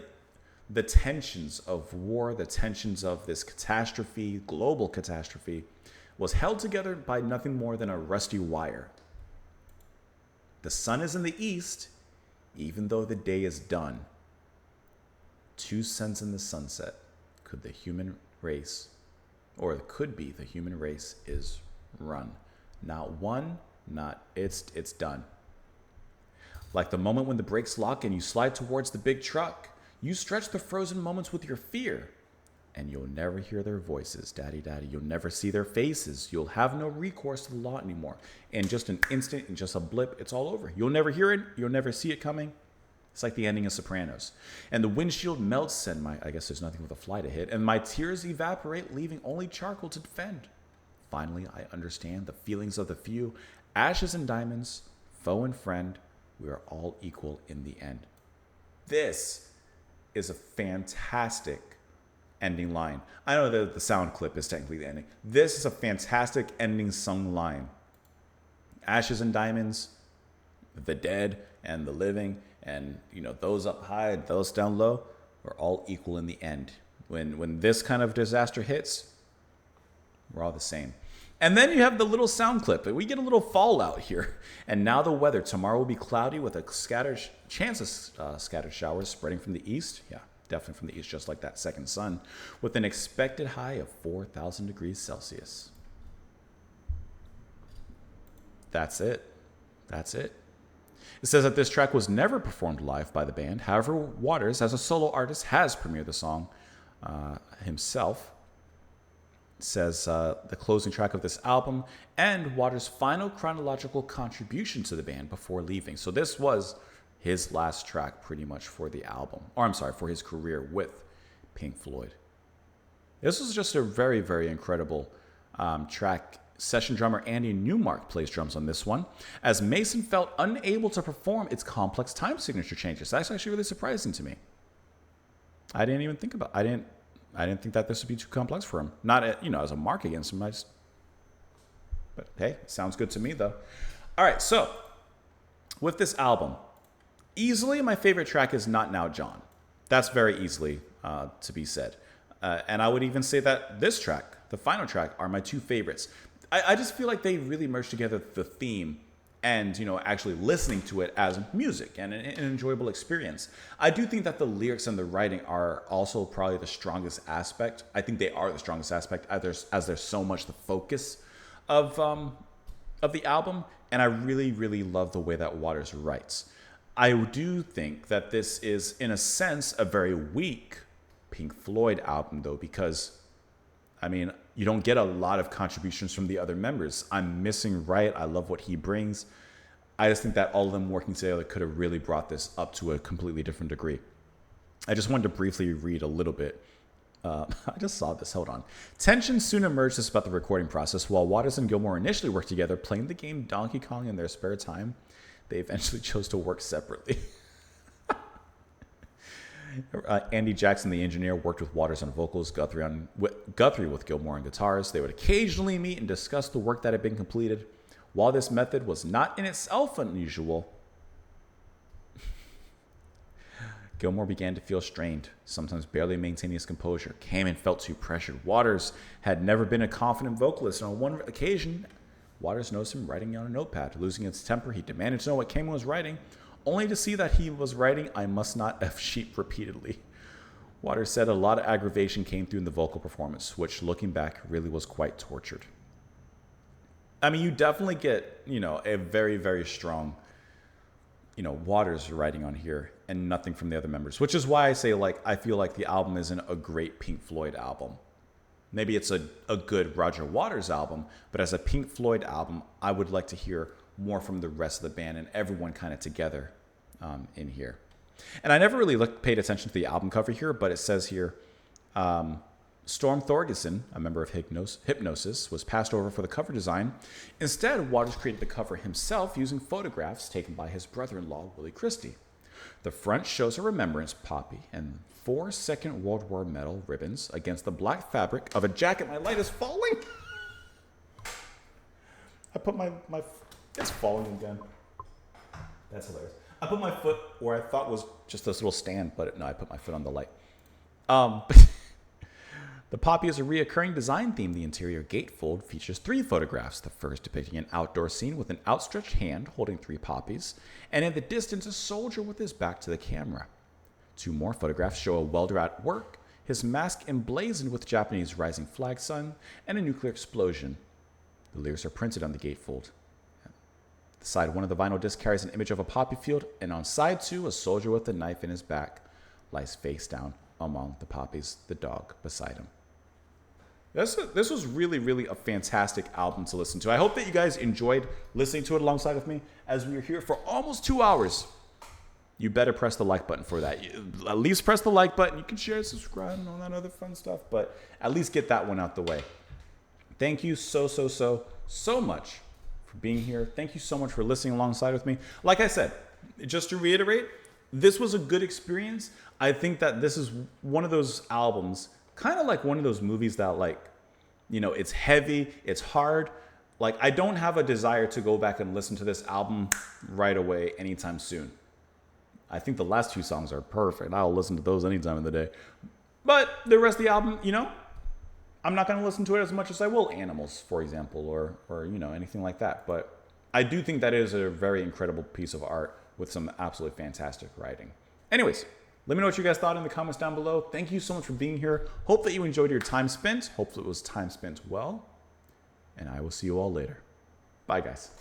Speaker 1: the tensions of war, the tensions of this catastrophe, global catastrophe, was held together by nothing more than a rusty wire. The sun is in the east, even though the day is done. Two suns in the sunset. Could the human race, or it could be the human race, is run. Not one, not it's done. Like the moment when the brakes lock and you slide towards the big truck, you stretch the frozen moments with your fear, and you'll never hear their voices, daddy, daddy. You'll never see their faces. You'll have no recourse to the law anymore. In just an instant, in just a blip, it's all over. You'll never hear it. You'll never see it coming. It's like the ending of Sopranos. And the windshield melts, and I guess there's nothing with a fly to hit, and my tears evaporate, leaving only charcoal to defend. Finally, I understand the feelings of the few, ashes and diamonds, foe and friend. We are all equal in the end. This is a fantastic ending line. I know that the sound clip is technically the ending. This is a fantastic ending sung line. Ashes and diamonds, the dead and the living, and those up high and those down low, we're all equal in the end. When this kind of disaster hits, we're all the same. And then you have the little sound clip. We get a little fallout here. And now the weather. Tomorrow will be cloudy with a chance of scattered showers spreading from the east. Yeah, definitely from the east, just like that second sun. With an expected high of 4,000 degrees Celsius. That's it. That's it. It says that this track was never performed live by the band. However, Waters, as a solo artist, has premiered the song himself. Says the closing track of this album and Waters' final chronological contribution to the band before leaving. So this was his last track pretty much for the album, or I'm sorry, for his career with Pink Floyd. This was just a very, very incredible track. Session drummer Andy Newmark plays drums on this one, as Mason felt unable to perform its complex time signature changes. That's actually really surprising to me. I didn't even think about I didn't think that this would be too complex for him. Not, as a mark against him. But hey, sounds good to me, though. All right, so with this album, easily my favorite track is Not Now, John. That's very easily to be said. And I would even say that this track, the final track, are my two favorites. I just feel like they really merged together the theme and, actually listening to it as music and an enjoyable experience. I do think that the lyrics and the writing are also probably the strongest aspect. I think they are the strongest aspect as there's so much the focus of the album. And I really, really love the way that Waters writes. I do think that this is, in a sense, a very weak Pink Floyd album, though, because, you don't get a lot of contributions from the other members. I'm missing Wright. I love what he brings. I just think that all of them working together could have really brought this up to a completely different degree. I just wanted to briefly read a little bit. I just saw this. Hold on. Tension soon emerged about the recording process. While Waters and Gilmore initially worked together, playing the game Donkey Kong in their spare time, they eventually chose to work separately. Andy Jackson, the engineer, worked with Waters on vocals, Guthrie with Gilmore on guitars. They would occasionally meet and discuss the work that had been completed. While this method was not in itself unusual, Gilmore began to feel strained, sometimes barely maintaining his composure. Kamen felt too pressured. Waters had never been a confident vocalist, and on one occasion, Waters noticed him writing on a notepad. Losing his temper, he demanded to know what Kamen was writing, only to see that he was writing, "I must not F sheep," repeatedly. Waters said a lot of aggravation came through in the vocal performance, which, looking back, really was quite tortured. I mean, you definitely get, a very, very strong, Waters writing on here and nothing from the other members, which is why I say, I feel like the album isn't a great Pink Floyd album. Maybe it's a good Roger Waters album, but as a Pink Floyd album, I would like to hear more from the rest of the band and everyone kind of together in here. And I never really paid attention to the album cover here, but it says here, Storm Thorgerson, a member of Hypnosis, was passed over for the cover design. Instead, Waters created the cover himself using photographs taken by his brother-in-law, Willie Christie. The front shows a remembrance poppy and 4 Second World War medal ribbons against the black fabric of a jacket. My light is falling. I put my it's falling again. That's hilarious. I put my foot where I thought was just this little stand, but no, I put my foot on the light. The poppy is a reoccurring design theme. The interior gatefold features 3 photographs, the first depicting an outdoor scene with an outstretched hand holding 3 poppies, and in the distance, a soldier with his back to the camera. 2 more photographs show a welder at work, his mask emblazoned with Japanese rising flag sun, and a nuclear explosion. The lyrics are printed on the gatefold. The side 1 of the vinyl disc carries an image of a poppy field, and on side 2, a soldier with a knife in his back lies face down among the poppies, the dog beside him. This was really, really a fantastic album to listen to. I hope that you guys enjoyed listening to it alongside with me as we were here for almost 2 hours. You better press the like button for that. At least press the like button. You can share, subscribe, and all that other fun stuff, but at least get that one out the way. Thank you so much for being here. Thank you so much for listening alongside with me. Like I said, just to reiterate, this was a good experience. I think that this is one of those albums, kind of like one of those movies that it's heavy, it's hard. I don't have a desire to go back and listen to this album right away anytime soon. I think the last 2 songs are perfect. I'll listen to those any time of the day. But the rest of the album, I'm not going to listen to it as much as I will Animals, for example, or anything like that. But I do think that it is a very incredible piece of art with some absolutely fantastic writing. Anyways, let me know what you guys thought in the comments down below. Thank you so much for being here. Hope that you enjoyed your time spent. Hopefully it was time spent well. And I will see you all later. Bye, guys.